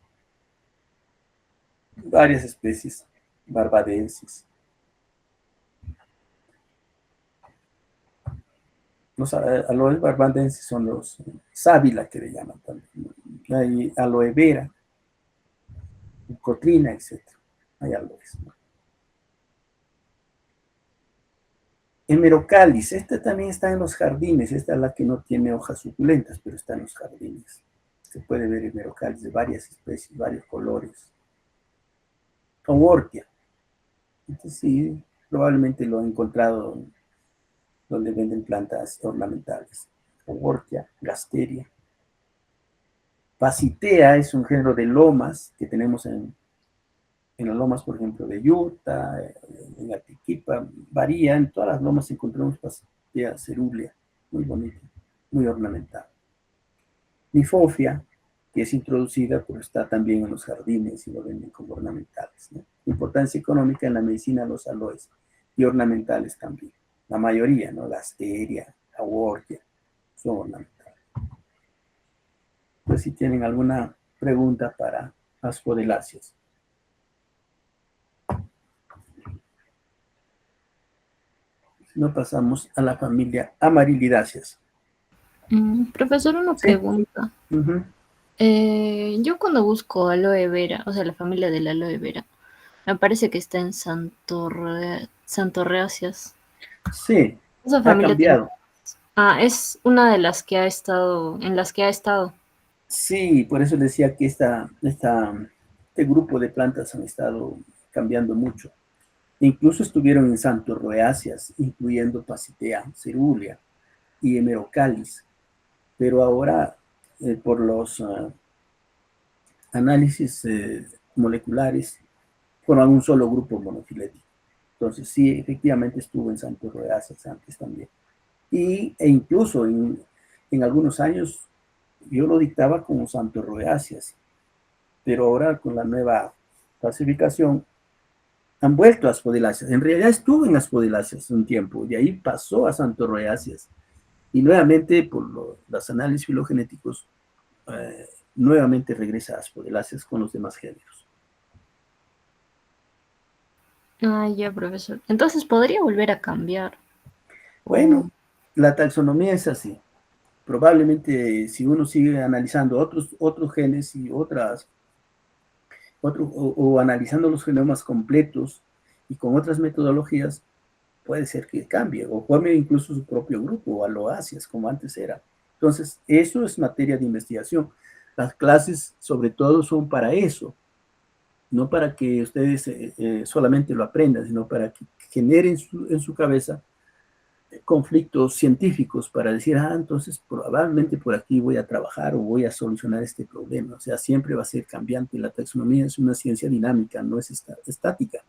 Varias especies, barbadenses. Los aloes barbadenses son los sábila, que le llaman también. Hay aloe vera, cotrina, etc. Hay aloes, ¿no? Hemerocallis, esta también está en los jardines. Esta es la que no tiene hojas suculentas, pero está en los jardines. Se puede ver hemerocallis de varias especies, varios colores. Cawortia. Entonces sí, probablemente lo he encontrado donde venden plantas ornamentales. Cawortia, gasteria. Pasitea es un género de lomas que tenemos en las lomas, por ejemplo, de Utah, en Atiquipa, varía. En todas las lomas encontramos Pasitea cerúlea, muy bonita, muy ornamental. Nifofia, que es introducida, pero está también en los jardines y lo venden como ornamentales, ¿no? Importancia económica en la medicina, los aloes, y ornamentales también. La mayoría, ¿no? La asteria, la orquia, son ornamentales. Pues si tienen alguna pregunta para Aspodeláceas. Si no, pasamos a la familia Amarilidáceas. Profesor, una Sí. pregunta. Uh-huh. Yo cuando busco aloe vera, o sea, la familia del aloe vera, me parece que está en Santorreaceas. Sí, Esa ha familia tiene... cambiado. Ah, es una de las que ha estado, en las que ha estado. Sí, por eso decía que este grupo de plantas han estado cambiando mucho. Incluso estuvieron en Santorroeáceas, incluyendo Pasitea, cerúlea y Hemerocallis. Pero ahora, por los análisis moleculares, forman un solo grupo monofilético. Entonces, sí, efectivamente estuvo en Santorroeáceas antes también. E incluso en algunos años yo lo dictaba como Santorroeáceas, pero ahora con la nueva clasificación han vuelto a Aspodeláceas. En realidad estuvo en Aspodeláceas un tiempo, y ahí pasó a Santorroeáceas. Y nuevamente, por los análisis filogenéticos, nuevamente regresa a Aspodeláceas con los demás géneros. Ah, ya, profesor. Entonces podría volver a cambiar. Bueno, la taxonomía es así. Probablemente si uno sigue analizando otros genes y o analizando los genomas completos y con otras metodologías, puede ser que cambie o forme incluso su propio grupo o aloáceas, como antes era. Entonces, eso es materia de investigación. Las clases, sobre todo, son para eso, no para que ustedes solamente lo aprendan, sino para que generen en su cabeza conflictos científicos para decir, entonces probablemente por aquí voy a trabajar o voy a solucionar este problema. O sea, siempre va a ser cambiante. La taxonomía es una ciencia dinámica, no es estática.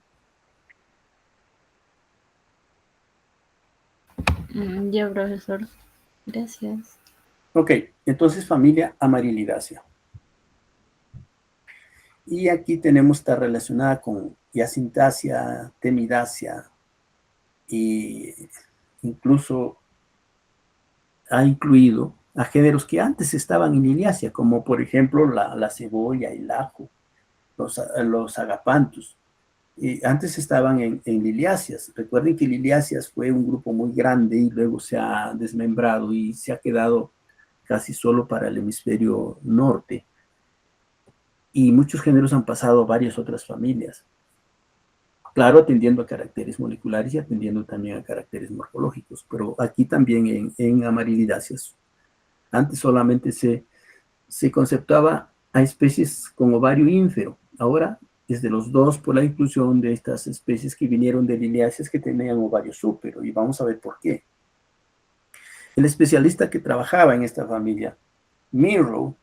Ya, profesor. Gracias. Ok, entonces familia Amarilidaceae. Y aquí tenemos, está relacionada con Yacintaceae, Temidaceae, y incluso ha incluido a géneros que antes estaban en Liliaceae, como por ejemplo la cebolla, el ajo, los agapanthus. Y antes estaban en liliáceas. Recuerden que liliáceas fue un grupo muy grande y luego se ha desmembrado y se ha quedado casi solo para el hemisferio norte. Y muchos géneros han pasado a varias otras familias. Claro, atendiendo a caracteres moleculares y atendiendo también a caracteres morfológicos, pero aquí también en amarilidáceas. Antes solamente se conceptaba a especies con ovario ínfero. Ahora, desde los dos, por la inclusión de estas especies que vinieron de liliáceas que tenían ovario súpero, y vamos a ver por qué. El especialista que trabajaba en esta familia, Monroe,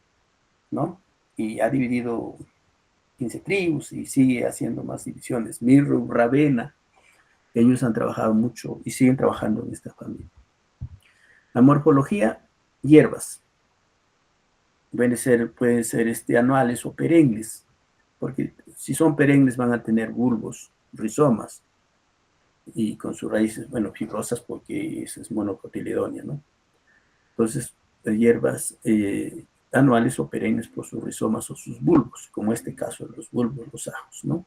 ¿no? Y ha dividido 15 tribus y sigue haciendo más divisiones. Monroe, Ravenna, ellos han trabajado mucho y siguen trabajando en esta familia. La morfología, hierbas. Pueden ser anuales o perennes, porque si son perennes van a tener bulbos, rizomas, y con sus raíces, bueno, fibrosas porque es monocotiledonia, ¿no? Entonces, hierbas anuales o perennes por sus rizomas o sus bulbos, como este caso, los bulbos, los ajos, ¿no?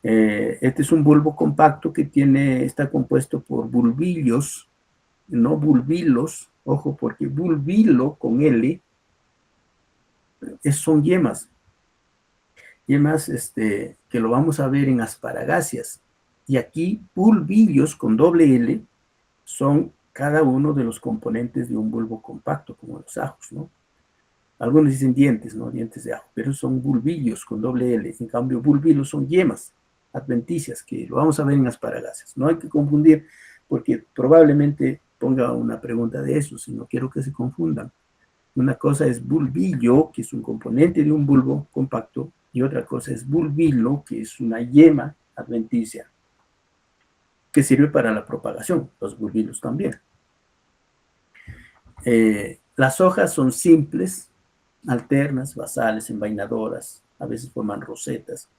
Este es un bulbo compacto que está compuesto por bulbillos, no bulbilos, ojo, porque bulbilo con L son yemas, que lo vamos a ver en asparagáceas. Y aquí bulbillos con doble L son cada uno de los componentes de un bulbo compacto, como los ajos, ¿no? Algunos dicen dientes, ¿no? Dientes de ajo, pero son bulbillos con doble L. En cambio, bulbilos son yemas adventicias, que lo vamos a ver en asparagáceas. No hay que confundir, porque probablemente ponga una pregunta de eso, si no quiero que se confundan. Una cosa es bulbillo, que es un componente de un bulbo compacto, y otra cosa es bulbilo, que es una yema adventicia, que sirve para la propagación, los bulbilos también. Las hojas son simples, alternas, basales, envainadoras, a veces forman rosetas.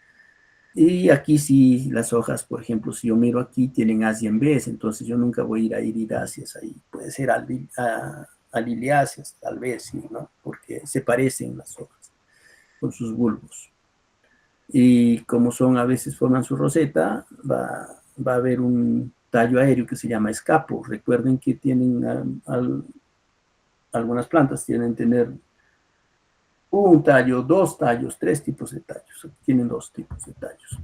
Y aquí sí, las hojas, por ejemplo, si yo miro aquí, tienen Asia en vez, entonces yo nunca voy a ir a iridáceas ahí. Puede ser a liliáceas, tal vez, sí, ¿no? Porque se parecen las hojas con sus bulbos. Y como son, a veces forman su roseta, va a haber un tallo aéreo que se llama escapo. Recuerden que tienen algunas plantas, tienen tener un tallo, dos tallos, tres tipos de tallos. Tienen dos tipos de tallos.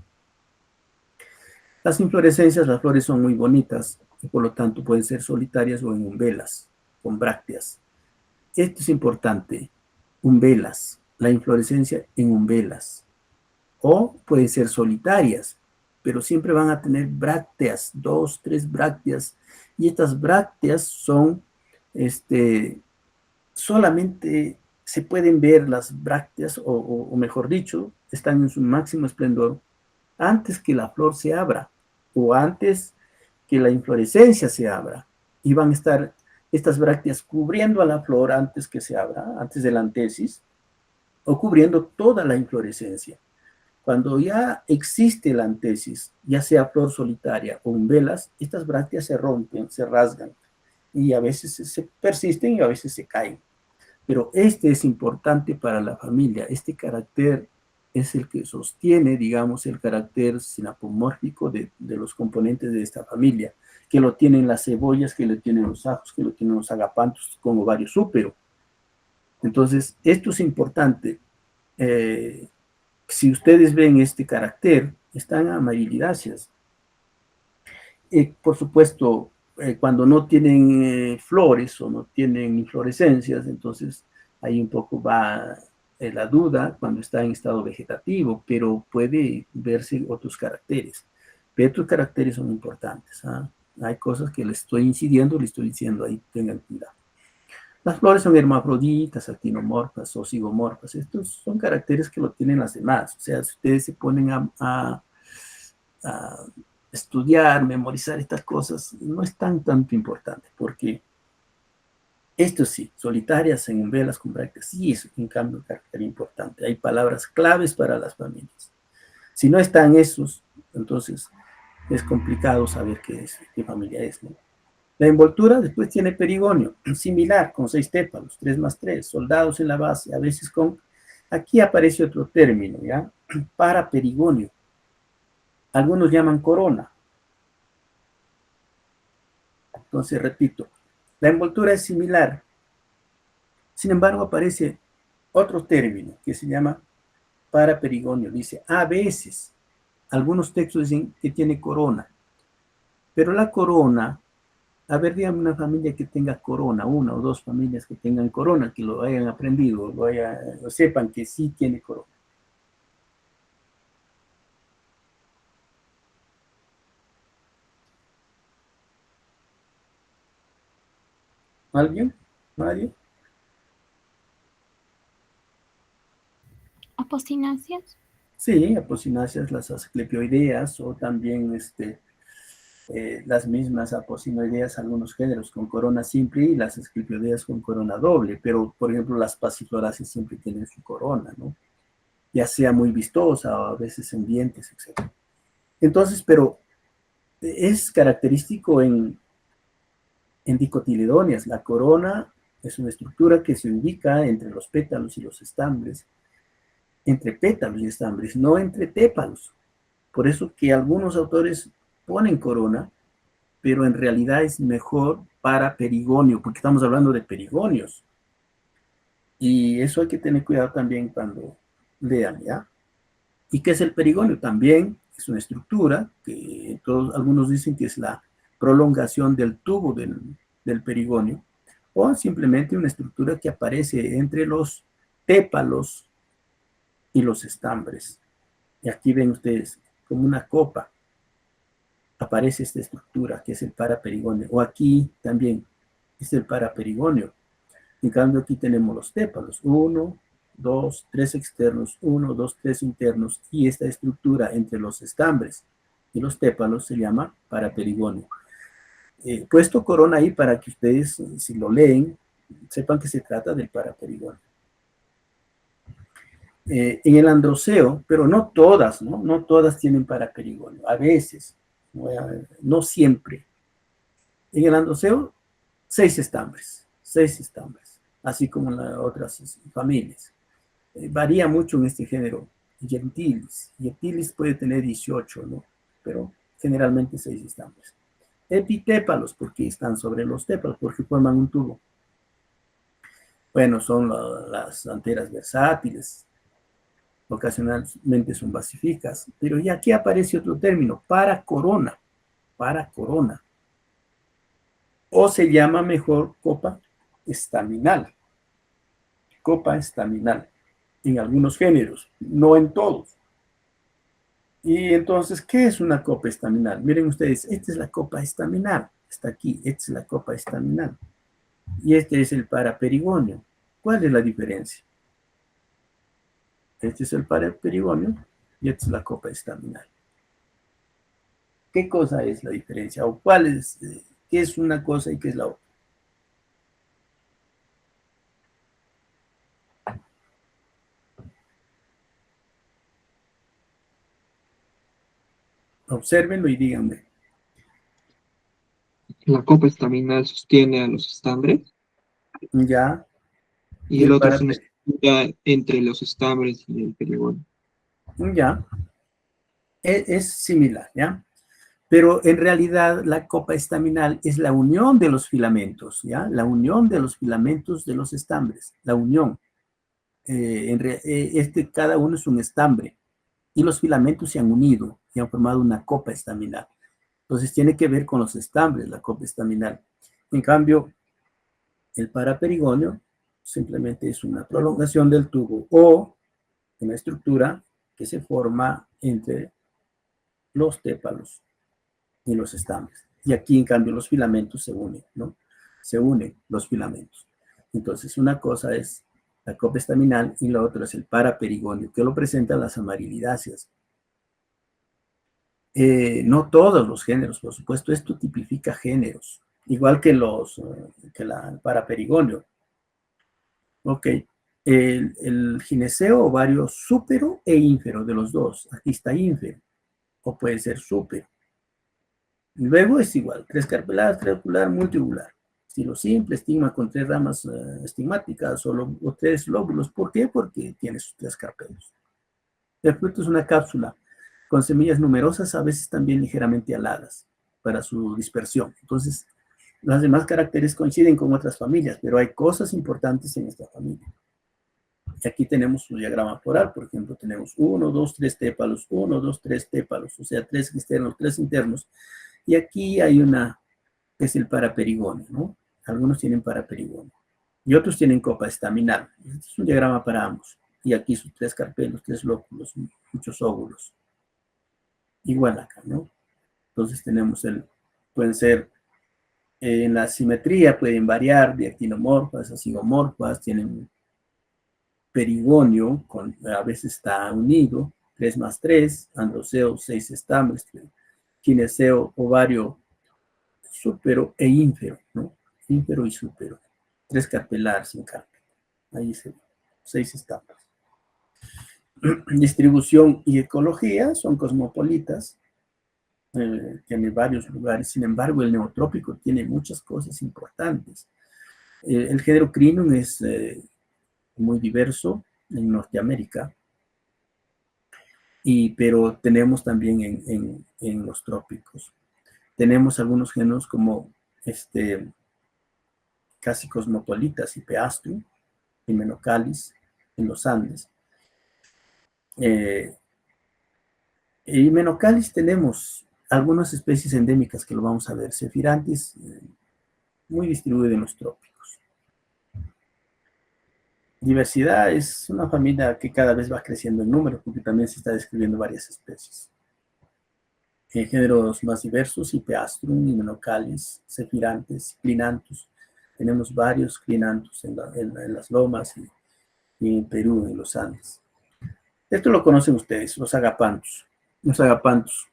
Las inflorescencias, las flores son muy bonitas y por lo tanto pueden ser solitarias o en umbelas, con brácteas. Esto es importante, umbelas, la inflorescencia en umbelas. O pueden ser solitarias, pero siempre van a tener brácteas, dos, tres brácteas. Y estas brácteas son, solamente se pueden ver las brácteas, o mejor dicho, están en su máximo esplendor antes que la flor se abra o antes que la inflorescencia se abra. Y van a estar estas brácteas cubriendo a la flor antes que se abra, antes de la antesis, o cubriendo toda la inflorescencia. Cuando ya existe la antesis, ya sea flor solitaria o umbelas, estas brácteas se rompen, se rasgan y a veces se persisten y a veces se caen. Pero este es importante para la familia. Este carácter es el que sostiene, digamos, el carácter sinapomórfico de los componentes de esta familia, que lo tienen las cebollas, que lo tienen los ajos, que lo tienen los agapanthus con ovario súpero. Entonces, esto es importante. Si ustedes ven este carácter, están amarilidáceas. Por supuesto, cuando no tienen flores o no tienen inflorescencias, entonces ahí un poco va la duda cuando está en estado vegetativo, pero puede verse otros caracteres. Pero estos caracteres son importantes. ¿Ah? Hay cosas que les estoy incidiendo, les estoy diciendo ahí, tengan cuidado. Las flores son hermafroditas, actinomorfas o zigomorfas. Estos son caracteres que lo tienen las demás. O sea, si ustedes se ponen a estudiar, memorizar estas cosas, no es tanto importante, porque Esto sí, solitarias en umbelas con brácteas, sí es un cambio de carácter importante. Hay palabras claves para las familias. Si no están esos, entonces es complicado saber qué familia es, ¿no? La envoltura después tiene perigonio, similar, con 6 tépalos, 3 más 3, soldados en la base, a veces con... Aquí aparece otro término, ¿ya? Paraperigonio. Algunos llaman corona. Entonces, repito, la envoltura es similar. Sin embargo, aparece otro término que se llama paraperigonio. Dice, a veces, algunos textos dicen que tiene corona, pero la corona, a ver, dígame una familia que tenga corona, una o dos familias que tengan corona, que lo hayan aprendido, lo sepan que sí tiene corona. ¿Alguien? ¿Nadie? ¿Apostinacias? Sí, apocináceas, las asclepioideas o también las mismas apocinoideas, algunos géneros con corona simple y las asclepioideas con corona doble, pero por ejemplo las pasifloraceas siempre tienen su corona, ¿no? Ya sea muy vistosa o a veces en dientes, etc. Entonces, pero es característico en dicotiledóneas. La corona es una estructura que se ubica entre los pétalos y los estambres, entre pétalos y estambres, no entre tépalos. Por eso que algunos autores ponen corona, pero en realidad es mejor para perigonio, porque estamos hablando de perigonios. Y eso hay que tener cuidado también cuando lean, ¿ya? ¿Y qué es el perigonio? También es una estructura que algunos dicen que es la prolongación del tubo del perigonio, o simplemente una estructura que aparece entre los tépalos y los estambres. Y aquí ven ustedes como una copa aparece esta estructura que es el paraperigonio, o aquí también es el paraperigonio. En cambio aquí tenemos los tépalos, 1, 2, 3 externos, 1, 2, 3 internos, y esta estructura entre los estambres y los tépalos se llama paraperigonio. Puesto corona ahí para que ustedes, si lo leen, sepan que se trata del paraperigonio. En el androceo, pero no todas, ¿no? No todas tienen paraperigonio, a veces, no siempre. En el androceo, 6 estambres, así como en las otras familias. Varía mucho en este género. Gentilis. Gentilis puede tener 18, ¿no? Pero generalmente 6 estambres. Epitépalos, porque están sobre los tépalos, porque forman un tubo. Bueno, son las anteras versátiles, ocasionalmente son basíficas, pero ya aquí aparece otro término, paracorona, o se llama mejor copa estaminal, en algunos géneros, no en todos. Y entonces, ¿qué es una copa estaminal? Miren ustedes, esta es la copa estaminal, está aquí, esta es la copa estaminal, y este es el paraperigonio. ¿Cuál es la diferencia? Este es el paraperigonio y esta es la copa estaminal. ¿Qué cosa es la diferencia? ¿O cuál es, qué es una cosa y qué es la otra? Obsérvenlo y díganme. La copa estaminal sostiene a los estambres Ya, y y el el otro es una paraperigonio. estructura entre los estambres y el perigonio. Ya, es similar, ¿ya? Pero en realidad la copa estaminal es la unión de los filamentos, ¿ya? La unión de los filamentos de los estambres, la unión. Cada uno es un estambre y los filamentos se han unido y han formado una copa estaminal. Entonces tiene que ver con los estambres, la copa estaminal. En cambio, el paraperigonio simplemente es una prolongación del tubo o una estructura que se forma entre los tépalos y los estambres. Y aquí, en cambio, los filamentos se unen, ¿no? Se unen los filamentos. Entonces, una cosa es la copa estaminal y la otra es el paraperigonio, que lo presentan las amarilidáceas. No todos los géneros, por supuesto, esto tipifica géneros. igual que el paraperigonio. Ok, el gineceo, ovario súpero e ínfero de los dos. Aquí está ínfero, o puede ser súpero. Luego es igual, 3 carpeladas, triangular, multibular. Estilo simple, estigma con 3 ramas estigmáticas o 3 lóbulos. ¿Por qué? Porque tiene sus 3 carpelos. El fruto es una cápsula con semillas numerosas, a veces también ligeramente aladas para su dispersión. Entonces, los demás caracteres coinciden con otras familias, pero hay cosas importantes en esta familia. Y aquí tenemos su diagrama floral, por ejemplo, tenemos 1, 2, 3 tépalos, 1, 2, 3 tépalos, o sea, 3 externos, 3 internos. Y aquí hay una, que es el paraperigonio, ¿no? Algunos tienen paraperigonio. Y otros tienen copa estaminal. Este es un diagrama para ambos. Y aquí sus 3 carpelos, 3 lóculos, muchos óvulos. Igual acá, ¿no? Entonces tenemos pueden ser, en la simetría pueden variar de actinomorfas a zigomorfas, tienen perigonio, a veces está unido, 3 más 3, androceo, 6 estambres, gineceo, ovario, súpero e ínfero, ¿no? Ínfero y súpero. 3 carpelares sin carpela. Ahí se ve, 6 estambres. Distribución y ecología son cosmopolitas, tiene varios lugares. Sin embargo, el neotrópico tiene muchas cosas importantes. El género Crinum es muy diverso en Norteamérica, pero tenemos también en los trópicos. Tenemos algunos géneros como casi cosmopolitas, Hipeastrum, Himenocalis, en los Andes. Himenocalis tenemos algunas especies endémicas que lo vamos a ver. Sephiranthis, muy distribuido en los trópicos. Diversidad es una familia que cada vez va creciendo en número, porque también se está describiendo varias especies. Géneros más diversos, Hipeastrum, Himenocalis, Sephiranthis, Clinanthus. Tenemos varios Clinanthus en las lomas y en Perú, en los Andes. Esto lo conocen ustedes, los agapanthus. Los agapanthus,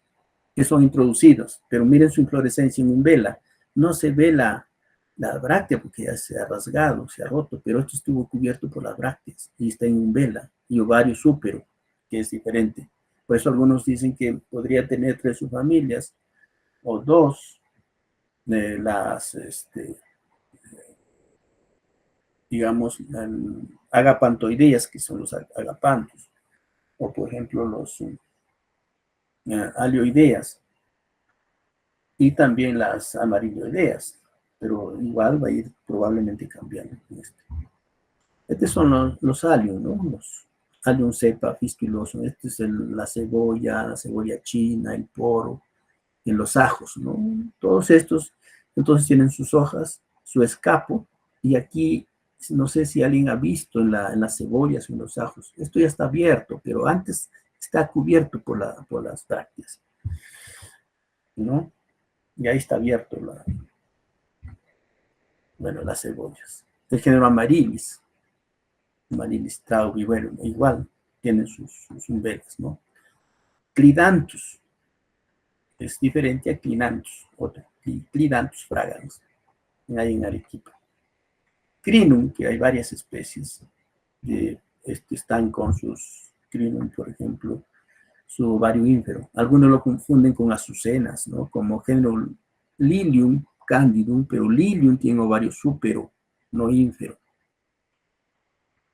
que son introducidos, pero miren su inflorescencia en umbela. No se ve la bráctea porque ya se ha rasgado, se ha roto, pero esto estuvo cubierto por las brácteas y está en umbela y ovario súpero, que es diferente. Por eso algunos dicen que podría tener 3 subfamilias o 2 de las, digamos, agapantoideas, que son los agapanthus, o por ejemplo los alioideas y también las amarilloideas, pero igual va a ir probablemente cambiando. Estos son los allium, ¿no? Los allium cepa fistuloso. Este es la cebolla china, el poro, en los ajos, ¿no? Todos estos, entonces tienen sus hojas, su escapo, y aquí, no sé si alguien ha visto en las cebollas o en los ajos, esto ya está abierto, pero antes está cubierto por las brácteas, ¿no? Y ahí está abierto las cebollas. El género Amaryllis traubi, bueno, igual tienen sus umbelas, ¿no? Clidanthus es diferente a Clinanthus, otro, Clidanthus fraganus, ahí en Arequipa. Crinum, que hay varias especies, están con sus Crinum, por ejemplo, su ovario ínfero. Algunos lo confunden con azucenas, ¿no? Como género Lilium candidum, pero Lilium tiene ovario súpero, no ínfero.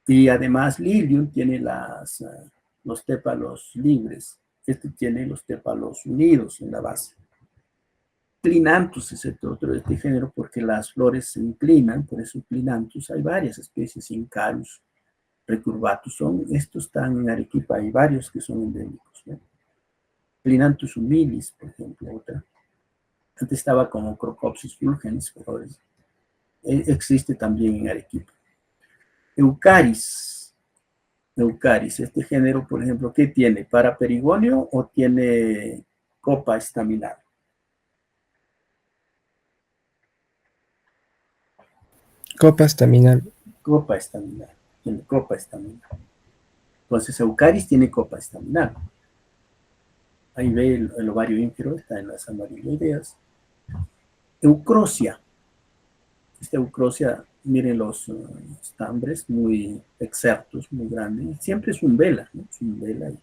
Y además Lilium tiene los tépalos libres. Este tiene los tépalos unidos en la base. Clinanthus es otro de este género porque las flores se inclinan, por eso Clinanthus. Hay varias especies, Incarus, Recurvatus, estos están en Arequipa, hay varios que son endémicos, ¿no? Clinanthus humilis, por ejemplo, otra. Antes estaba como Crocopsis fulgens, pero existe también en Arequipa. Eucaris, este género, por ejemplo, ¿qué tiene? ¿Paraperigonio o tiene copa estaminal? Copa estaminal. Copa estaminal, tiene copa estaminal. Entonces, Eucaris tiene copa estaminal. Ahí ve el ovario ínfero, está en las amarilloideas. Eucrosia, Esta eucrosia, miren los estambres muy exertos, muy grandes. Siempre es un vela, ¿no? Es un vela y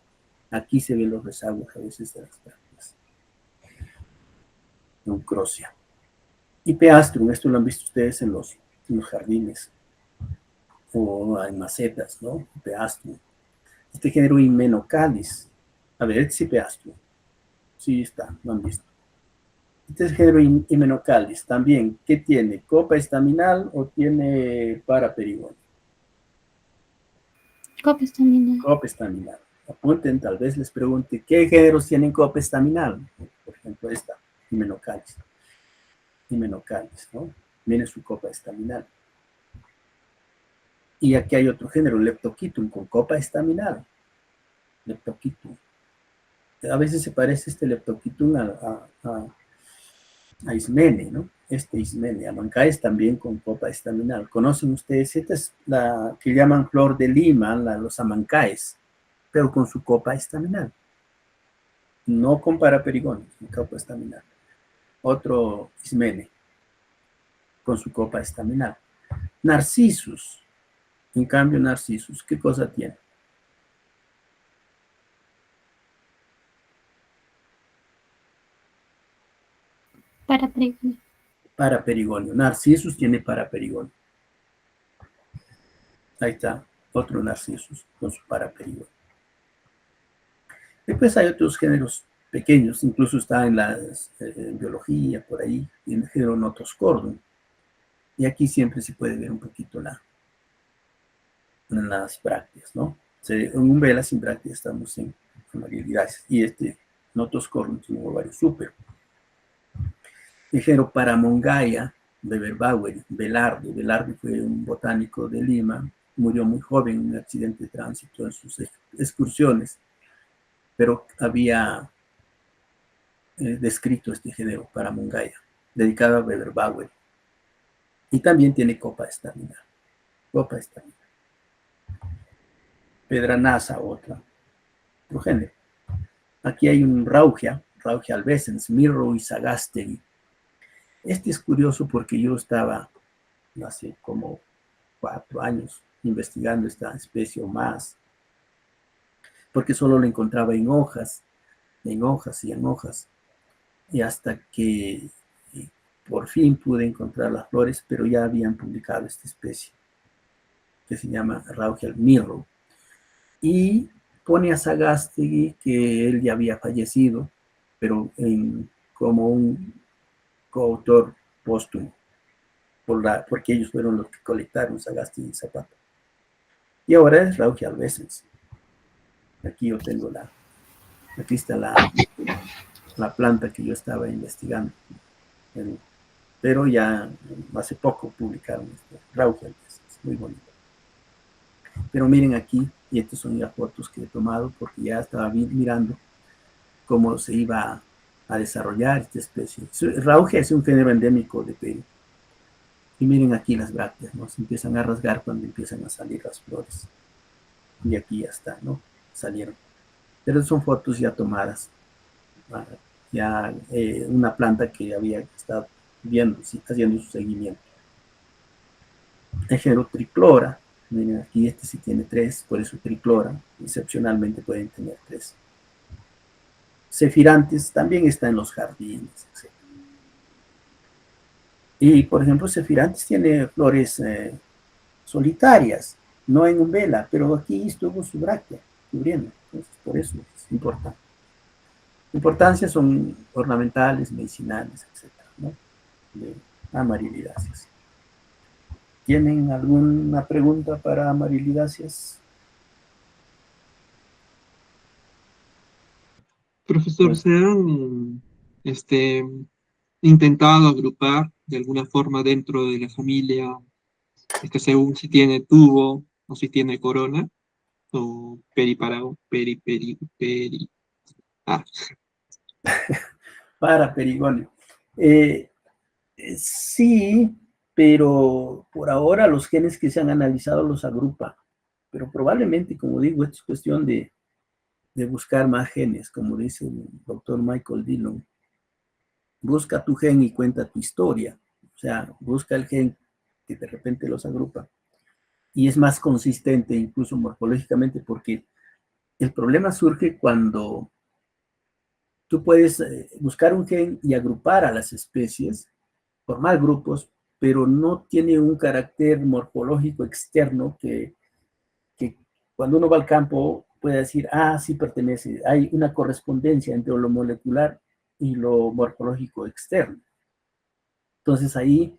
aquí se ven los rezagos a veces de las plantas. Eucrosia. Y Peastrum, esto lo han visto ustedes en los jardines o en macetas, ¿no? Peastrum. Este género Hymenocalis. A ver, este sí Peastrum. Sí está, lo han visto. Este es el género Hymenocalis. También, ¿qué tiene? ¿Copa estaminal o tiene paraperigonio? Copa estaminal. Copa estaminal. Apunten, tal vez les pregunte, ¿qué géneros tienen copa estaminal? Por ejemplo, esta, Hymenocalis. Hymenocalis, ¿no? Viene su copa estaminal. Y aquí hay otro género, Leptoquitum, con copa estaminal. Leptoquitum. A veces se parece este Leptoquitum a Ismene, ¿no? Este Ismene, Amancaes también con copa estaminal. ¿Conocen ustedes? Esta es la que llaman flor de Lima, los Amancaes, pero con su copa estaminal. No con paraperigonio, con copa estaminal. Otro Ismene, con su copa estaminal. Narcisus, en cambio Narcisus, ¿qué cosa tiene? Paraperigonio. Paraperigonio. Narcisus tiene paraperigonio. Ahí está, otro Narcisus con su paraperigonio. Después hay otros géneros pequeños, incluso está en la biología, por ahí, en el género Notoscordum. Y aquí siempre se puede ver un poquito las brácteas, ¿no? En un vela sin brácteas estamos en amarilidáceas. Y este Notoscordum tiene un ovario súper. El género Paramongaia de Berbauer, Velarde. Velarde fue un botánico de Lima, murió muy joven en un accidente de tránsito en sus excursiones, pero había descrito este género Paramongaia, dedicado a Berbauer. Y también tiene copa estaminal. Copa estaminal. Pedranasa, otro género. Aquí hay un Raugia albescens, Mirro y Sagasteri. Este es curioso porque yo estaba hace como 4 años investigando esta especie o más, porque solo lo encontraba en hojas, y hasta que por fin pude encontrar las flores, pero ya habían publicado esta especie, que se llama Raugia Mirro, y pone a Sagasteri que él ya había fallecido, pero como un coautor póstumo, porque ellos fueron los que colectaron Sagasteri y Zapata. Y ahora es Raugia albescens. Aquí yo tengo aquí está la planta que yo estaba investigando. Pero ya hace poco publicaron Raugia albescens, muy bonito. Pero miren aquí, y estas son las fotos que he tomado porque ya estaba mirando cómo se iba a desarrollar esta especie. Raugia es un género endémico de Perú. Y miren aquí las brácteas, ¿no? Se empiezan a rasgar cuando empiezan a salir las flores. Y aquí ya está, ¿no? Salieron. Pero son fotos ya tomadas. Ya una planta que había estado viendo, haciendo su seguimiento. El género Triclora. Miren aquí, este sí tiene 3, por eso Triclora. Excepcionalmente pueden tener 3. Cefirantes también está en los jardines, etc. Y, por ejemplo, Cefirantes tiene flores solitarias, no en umbela, pero aquí estuvo su bráctea cubriendo. Entonces, por eso es importante. Importancias son ornamentales, medicinales, etc., ¿no? De amarilidáceas. ¿Tienen alguna pregunta para amarilidáceas? Profesor, ¿se han intentado agrupar de alguna forma dentro de la familia, según si tiene tubo o si tiene corona, o periparao, ah, Para perigonio. Sí, pero por ahora los genes que se han analizado los agrupa. Pero probablemente, como digo, esto es cuestión de buscar más genes, como dice el doctor Michael Dillon. Busca tu gen y cuenta tu historia. O sea, busca el gen que de repente los agrupa. Y es más consistente incluso morfológicamente, porque el problema surge cuando tú puedes buscar un gen y agrupar a las especies, formar grupos, pero no tiene un carácter morfológico externo que cuando uno va al campo puede decir, ah, sí pertenece, hay una correspondencia entre lo molecular y lo morfológico externo. Entonces ahí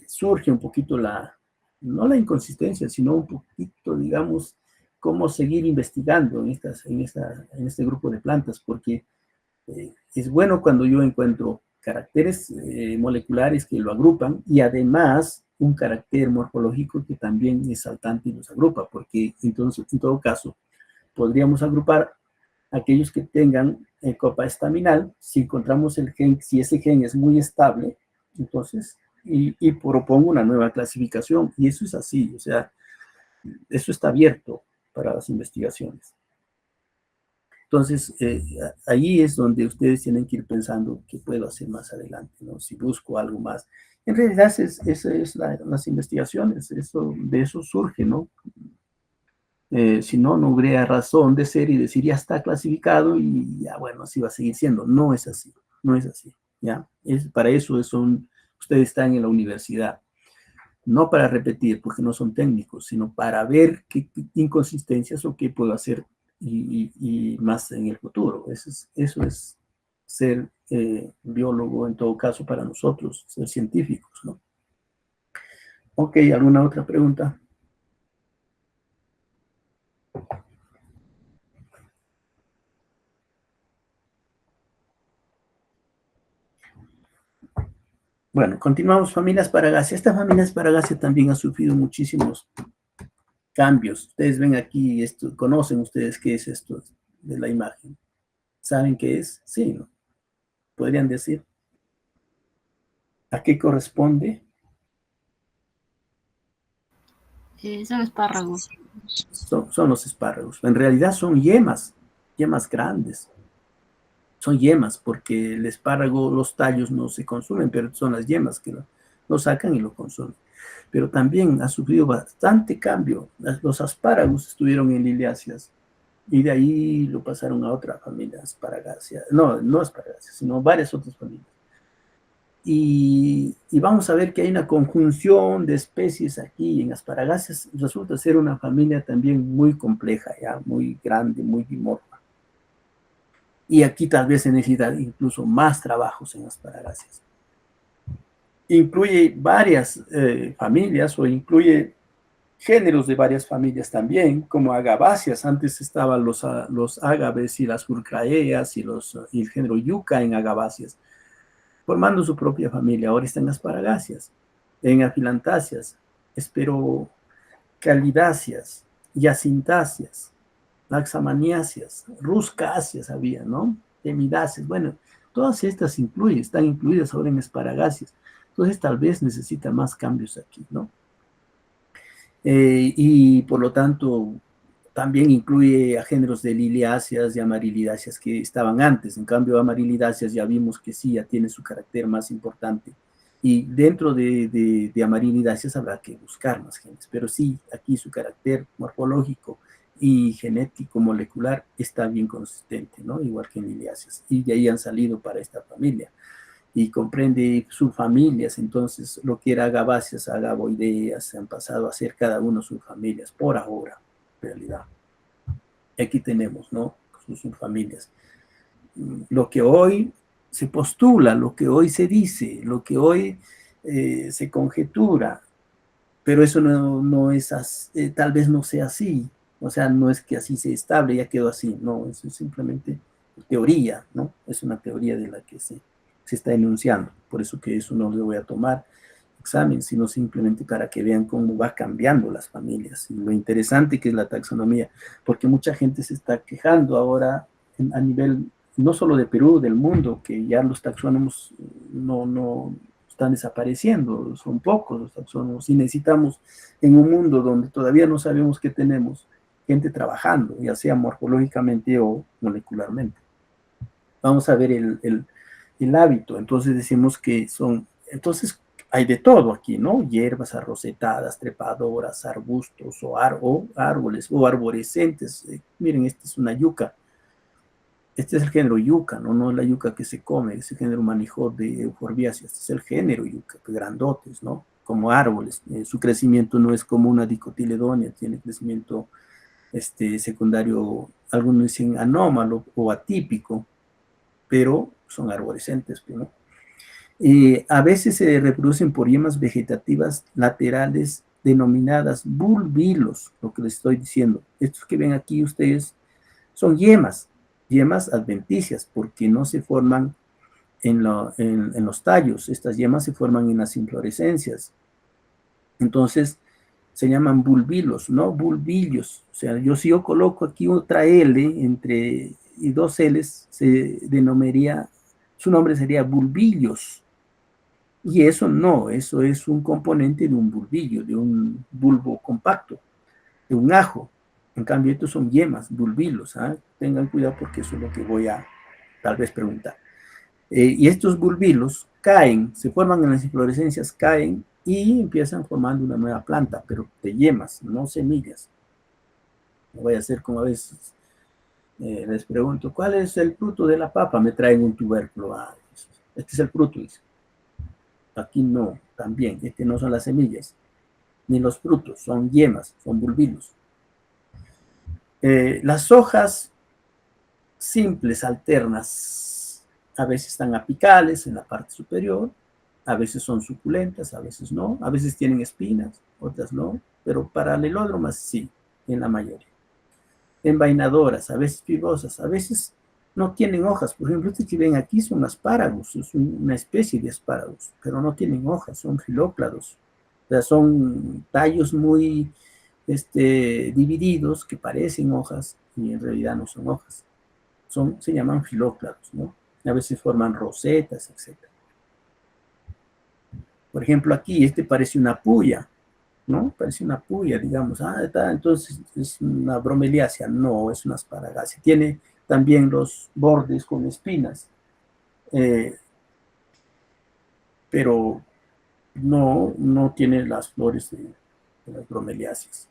surge un poquito no la inconsistencia, sino un poquito, digamos, cómo seguir investigando en este grupo de plantas, porque es bueno cuando yo encuentro caracteres moleculares que lo agrupan y además un carácter morfológico que también es saltante y los agrupa, porque entonces, en todo caso, podríamos agrupar aquellos que tengan copa estaminal, si encontramos el gen, si ese gen es muy estable, entonces, y propongo una nueva clasificación, y eso es así, o sea, eso está abierto para las investigaciones. Entonces, ahí es donde ustedes tienen que ir pensando qué puedo hacer más adelante, ¿no? Si busco algo más. En realidad, esas es las investigaciones, de eso surge, ¿no? Si no, no habría razón de ser y decir ya está clasificado y ya, bueno, así va a seguir siendo. No es así, no es así, ¿ya? Para eso ustedes están en la universidad. No para repetir, porque no son técnicos, sino para ver qué inconsistencias o qué puedo hacer y más en el futuro. Eso es ser biólogo, en todo caso, para nosotros, ser científicos, ¿no? Ok, ¿alguna otra pregunta? Bueno, continuamos, familia Asparagácea. Esta familia Asparagácea también ha sufrido muchísimos cambios. Ustedes ven aquí, ¿conocen ustedes qué es esto de la imagen? ¿Saben qué es? Sí, ¿no? ¿Podrían decir a qué corresponde? Son espárragos. Son los espárragos. En realidad son yemas grandes. Son yemas, porque el espárrago, los tallos no se consumen, pero son las yemas que lo sacan y lo consumen. Pero también ha sufrido bastante cambio. Los espárragos estuvieron en liliáceas y de ahí lo pasaron a otra familia, Asparagácea. No Asparagácea, sino varias otras familias. Y vamos a ver que hay una conjunción de especies aquí en Asparagáceas. Resulta ser una familia también muy compleja, ya muy grande, muy dimorfa. Y aquí tal vez se necesita incluso más trabajos en Asparagáceas. Incluye varias familias o incluye géneros de varias familias también, como agaváceas. Antes estaban los ágaves y las urcaeas y el género yuca en agaváceas, formando su propia familia. Ahora están Asparagáceas, en afilantáceas, esperocalidáceas, yacintáceas, laxamaniáceas, ruscáceas había, ¿no? Temidáceas, bueno, todas estas están incluidas ahora en Asparagáceas. Entonces tal vez necesita más cambios aquí, ¿no? Y por lo tanto también incluye a géneros de liliáceas y amarilidáceas que estaban antes. En cambio, amarilidáceas ya vimos que sí, ya tiene su carácter más importante. Y dentro de amarilidáceas habrá que buscar más genes. Pero sí, aquí su carácter morfológico y genético molecular está bien consistente, ¿no? Igual que en liliáceas. Y de ahí han salido para esta familia. Y comprende subfamilias, entonces lo que era agaváceas, agavoideas, se han pasado a ser cada uno subfamilias, por ahora, en realidad. Aquí tenemos, ¿no? Sus subfamilias. Lo que hoy se postula, lo que hoy se dice, lo que hoy se conjetura, pero eso no es así, tal vez no sea así, o sea, no es que así sea estable, ya quedó así, no, eso es simplemente teoría, ¿no? Es una teoría de la que se está enunciando, por eso que eso no le voy a tomar examen, sino simplemente para que vean cómo va cambiando las familias y lo interesante que es la taxonomía, porque mucha gente se está quejando ahora a nivel no solo de Perú, del mundo, que ya los taxónomos no están desapareciendo, son pocos los taxónomos y necesitamos en un mundo donde todavía no sabemos qué tenemos, gente trabajando, ya sea morfológicamente o molecularmente. Vamos a ver el hábito, entonces decimos que entonces hay de todo aquí, ¿no? Hierbas arrocetadas, trepadoras, arbustos o árboles o arborescentes. Miren, esta es una yuca. Este es el género yuca, ¿no? No es la yuca que se come, es el género Manijold de Euphorbiaceae. Este es el género yuca, que grandotes, ¿no? Como árboles. Su crecimiento no es como una dicotiledonia, tiene crecimiento secundario, algunos dicen anómalo o atípico, pero son arborescentes, ¿no? A veces se reproducen por yemas vegetativas laterales denominadas bulbilos, lo que les estoy diciendo. Estos que ven aquí ustedes son yemas adventicias, porque no se forman en los tallos. Estas yemas se forman en las inflorescencias. Entonces, se llaman bulbilos, no bulbillos. O sea, si yo coloco aquí otra L y dos L's, se denominaría, su nombre sería bulbillos. Y eso no, eso es un componente de un bulbillo, de un bulbo compacto, de un ajo. En cambio, estos son yemas, bulbilos. ¿Ah? Tengan cuidado porque eso es lo que voy a tal vez preguntar. Y estos bulbilos caen, se forman en las inflorescencias, caen y empiezan formando una nueva planta, pero de yemas, no semillas. No voy a hacer como a veces les pregunto, ¿cuál es el fruto de la papa? Me traen un tubérculo. Ah, este es el fruto, dice. Aquí no, también, no son las semillas, ni los frutos, son yemas, son bulbilos. Las hojas simples, alternas, a veces están apicales en la parte superior, a veces son suculentas, a veces no, a veces tienen espinas, otras no, pero paralelódromas sí, en la mayoría. Envainadoras, a veces fibrosas, a veces no tienen hojas. Por ejemplo, este que ven aquí son espáragos, es una especie de espáragos, pero no tienen hojas, son filóclados. O sea, son tallos muy divididos que parecen hojas y en realidad no son hojas. Se llaman filóclados, ¿no? A veces forman rosetas, etc. Por ejemplo, aquí parece una puya, ¿no? Parece una puya, digamos. Entonces es una bromeliácea. No, es una asparagácea. Tiene también los bordes con espinas, pero no tiene las flores de las bromeliáceas.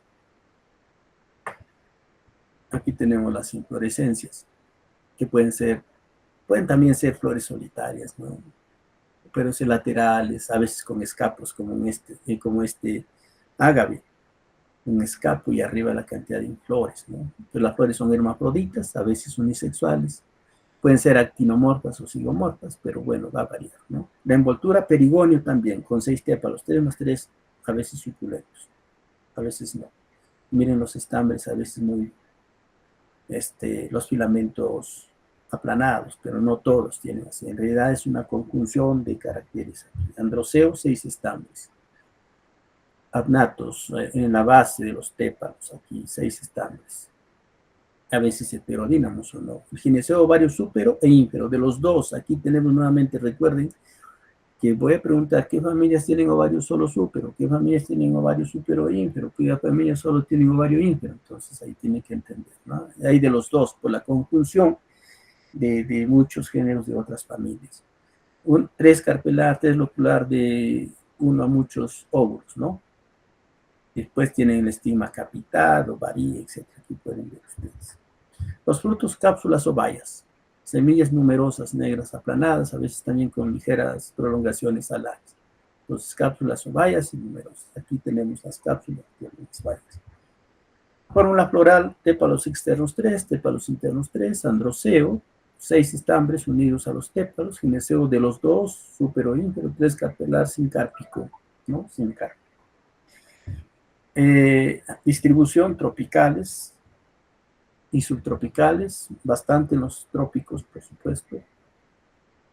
Aquí tenemos las inflorescencias, que pueden también ser flores solitarias, ¿no? Pero ser laterales, a veces con escapos, como este ágave, un escapo y arriba la cantidad de flores, ¿no? Pero las flores son hermafroditas, a veces unisexuales, pueden ser actinomorfas o zigomorfas, pero bueno, va a variar, ¿no? La envoltura perigonio también, con 6 tépalos, 3 más 3, a veces suculentos, a veces no. Miren los estambres, a veces muy, los filamentos aplanados, pero no todos tienen así. En realidad es una conjunción de caracteres. Androceo, 6 estambres. Adnatos, en la base de los tépalos, aquí 6 estambres. A veces heterodínamos o no. El gineceo, ovario súpero e ínfero. De los dos, aquí tenemos nuevamente, recuerden que voy a preguntar qué familias tienen ovario solo súpero, qué familias tienen ovario súpero e ínfero, qué familias solo tienen ovario ínfero. Entonces ahí tienen que entender, ¿no? Hay de los dos, por la conjunción de muchos géneros de otras familias. 3 carpelar, 3 locular de 1 a muchos óvulos, ¿no? Después tienen el estigma capitado, varía, etc. Aquí pueden ver ustedes. Los frutos, cápsulas o bayas. Semillas numerosas, negras, aplanadas, a veces también con ligeras prolongaciones alares. Entonces, cápsulas o bayas y numerosas. Aquí tenemos las cápsulas y las bayas. Fórmula floral, tépalos externos 3, tépalos internos 3, androceo, 6 estambres unidos a los tépalos, gineceo de los dos, súpero ínfero, 3 carpelar sin cárpico, ¿no? Sin cárpico. Distribución, tropicales y subtropicales, bastante en los trópicos, por supuesto.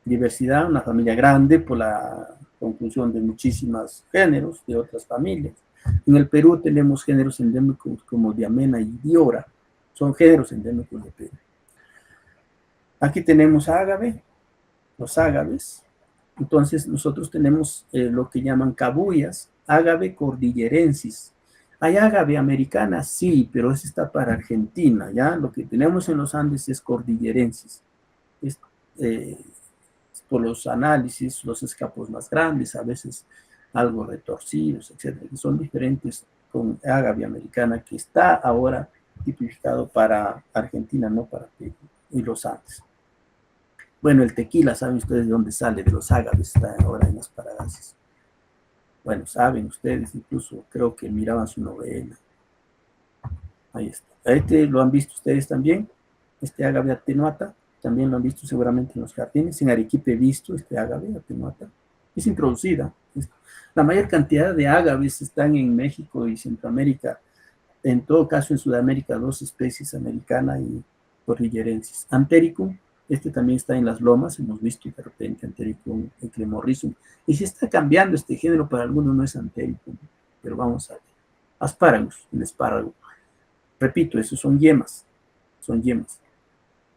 Diversidad, una familia grande por la conjunción de muchísimos géneros de otras familias. En el Perú tenemos géneros endémicos como Diamena y Diora, son géneros endémicos de Perú. Aquí tenemos ágave, los ágaves. Entonces nosotros tenemos lo que llaman cabuyas, ágave cordillerensis. ¿Hay ágave americana? Sí, pero esa está para Argentina, ¿ya? Lo que tenemos en los Andes es cordillerensis. Por los análisis, los escapos más grandes, a veces algo retorcidos, etcétera, que son diferentes con ágave americana, que está ahora tipificado para Argentina, no para Perú y los Andes. Bueno, el tequila, ¿saben ustedes de dónde sale? De los ágaves, está ahora en las paragases. Bueno, saben ustedes, incluso creo que miraban su novela. Ahí está. Este lo han visto ustedes también, este ágave atenuata, también lo han visto seguramente en los jardines. En Arequipa he visto este ágave atenuata. Es introducida. La mayor cantidad de ágaves están en México y Centroamérica. En todo caso, en Sudamérica, 2 especies, americana y cordillerensis. Antericum, este también está en las lomas, hemos visto de repente Antericum eclemorrhizum. Y se está cambiando este género, para algunos no es Antericum, pero vamos a ver. Asparagus, el espárrago. Repito, esos son yemas,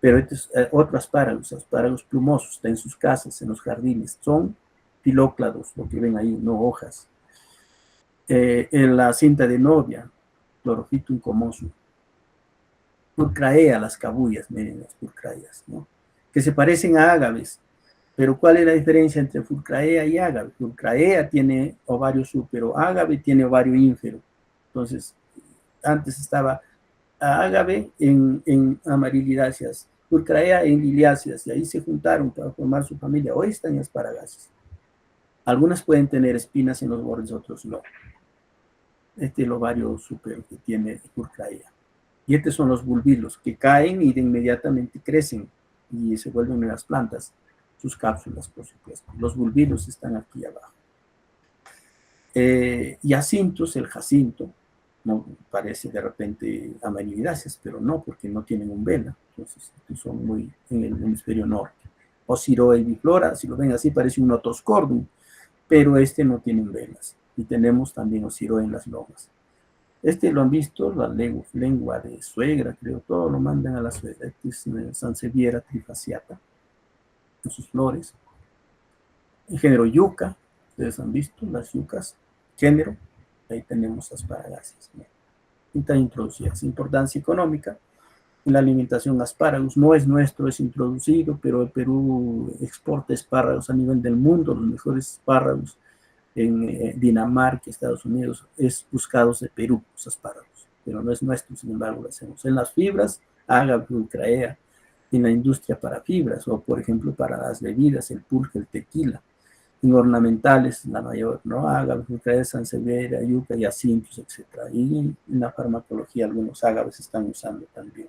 Pero este es otro asparagus plumosos, está en sus casas, en los jardines. Son filóclados, lo que ven ahí, no hojas. En la cinta de novia, Chlorophytum comosum. Purcraea, las cabullas, miren las purcraeas, ¿no? Que se parecen a ágaves. Pero ¿cuál es la diferencia entre Furcraea y ágave? Furcraea tiene ovario súpero, ágave tiene ovario ínfero. Entonces, antes estaba ágave en amarilidáceas, Furcraea en liliáceas, y ahí se juntaron para formar su familia. Hoy están en asparagases. Algunas pueden tener espinas en los bordes, otros no. Este es el ovario súpero que tiene Furcraea. Y estos son los bulbilos, que caen y de inmediatamente crecen y se vuelven nuevas plantas. Sus cápsulas, por supuesto. Los bulbilos están aquí abajo. Jacintos, el jacinto, no parece de repente amarilidáceas, pero no, porque no tienen umbela. Entonces, son muy en el hemisferio norte. Osiroe biflora, si lo ven así, parece un notoscordum, pero este no tiene umbelas. Y tenemos también Osiroe en las lomas. Este lo han visto, la lengua de suegra, creo, todo lo mandan a la suegra. Este es Sansevieria trifaciata, en sus flores. El género yuca, ustedes han visto, las yucas, género, ahí tenemos asparagases, ¿no? Están introducidas. Importancia económica, en la alimentación asparagus, no es nuestro, es introducido, pero el Perú exporta espárragos a nivel del mundo, los mejores espárragos en Dinamarca, Estados Unidos, es buscados de Perú, los espárragos, pero no es nuestro, sin embargo lo hacemos. En las fibras, ágave, Furcraea, en la industria para fibras, o por ejemplo para las bebidas, el pulque, el tequila. En ornamentales, la mayor, ¿no? Ágave, Furcraea, Sansevieria, yuca, jacintos, etc. Y en la farmacología algunos ágaves se están usando también.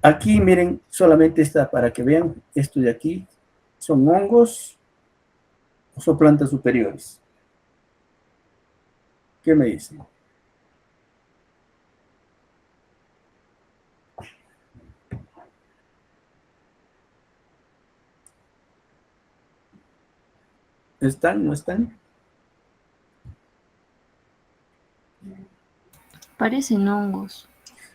Aquí, miren, solamente está para que vean, esto de aquí, son hongos o son plantas superiores. ¿Qué me dicen? ¿Están? ¿No están? Parecen hongos.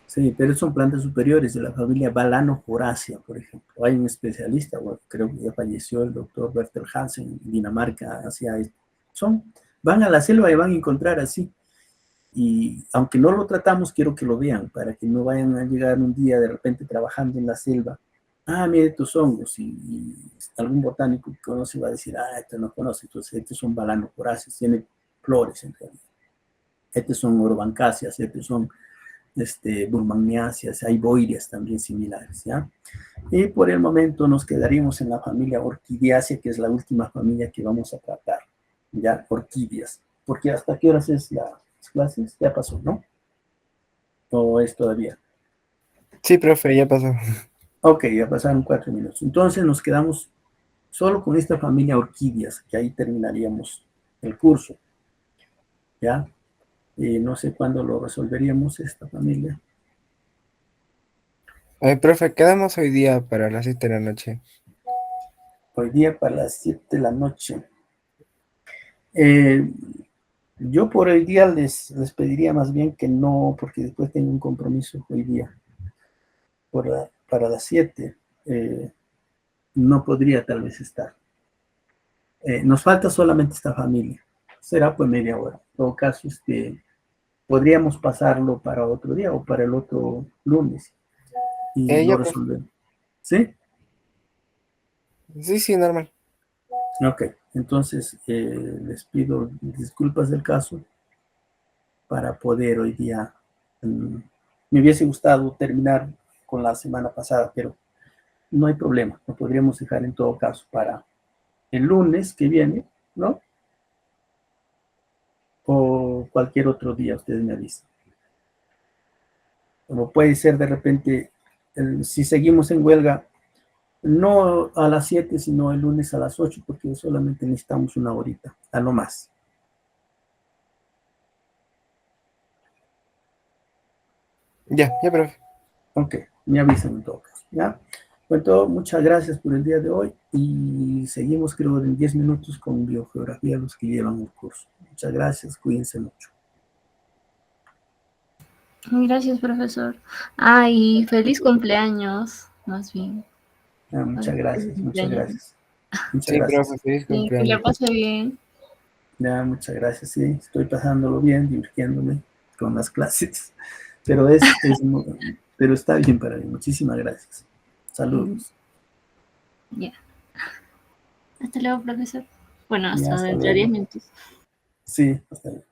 Sí, pero son plantas superiores de la familia Balanoporacea, por ejemplo. Hay un especialista, bueno, creo que ya falleció, el doctor Bertel Hansen, en Dinamarca, hacia esto. Van a la selva y van a encontrar así. Y aunque no lo tratamos, quiero que lo vean, para que no vayan a llegar un día de repente trabajando en la selva. Ah, mire estos hongos, y algún botánico que conoce va a decir, ah, este no conoce, entonces estos son balanoporáceas, tienen flores en realidad. Estos son orobancáceas, estos son burmanniáceas, hay boirias también similares, ¿ya? Y por el momento nos quedaríamos en la familia orquidiácea, que es la última familia que vamos a tratar, ¿ya? Orquídeas. Porque ¿hasta qué horas es las clases? Ya pasó, ¿no? ¿O es todavía? Sí, profe, ya pasó. Ok, ya pasaron 4 minutos. Entonces nos quedamos solo con esta familia orquídeas, que ahí terminaríamos el curso, ¿ya? No sé cuándo lo resolveríamos esta familia. Profe, quedamos hoy día para las 7 de la noche. Hoy día para las 7 de la noche. Yo por hoy día les pediría más bien que no, porque después tengo un compromiso hoy día. Para las 7 no podría tal vez estar. Nos falta solamente esta familia. Será pues media hora. En todo caso, podríamos pasarlo para otro día o para el otro lunes y lo Ya, profe. resolvemos. ¿Sí? Sí, normal. Ok. Entonces, les pido disculpas del caso para poder hoy día. Me hubiese gustado terminar con la semana pasada, pero no hay problema. Lo podríamos dejar en todo caso para el lunes que viene, ¿no? O cualquier otro día, ustedes me avisan. Como puede ser de repente, si seguimos en huelga, no a las 7, sino el lunes a las 8, porque solamente necesitamos una horita, a lo más. Ya, ya, profe. Ok, me avisan en todo caso, ¿ya? Bueno, muchas gracias por el día de hoy y seguimos, creo, en 10 minutos con biogeografía, los que llevan el curso. Muchas gracias, cuídense mucho. Gracias, profesor. Ay, feliz cumpleaños, más bien. Muchas Feliz gracias, muchas cumpleaños. gracias. Muchas Sí, profe, gracias. feliz Sí, que la cumpleaños. pase bien. Ya, muchas gracias, sí, estoy pasándolo bien, divirtiéndome con las clases, pero, pero está bien para mí. Muchísimas gracias. Saludos. Ya. Hasta luego, profesor. Bueno, Ya, hasta hasta dentro de 10 luego. minutos. Sí, hasta luego.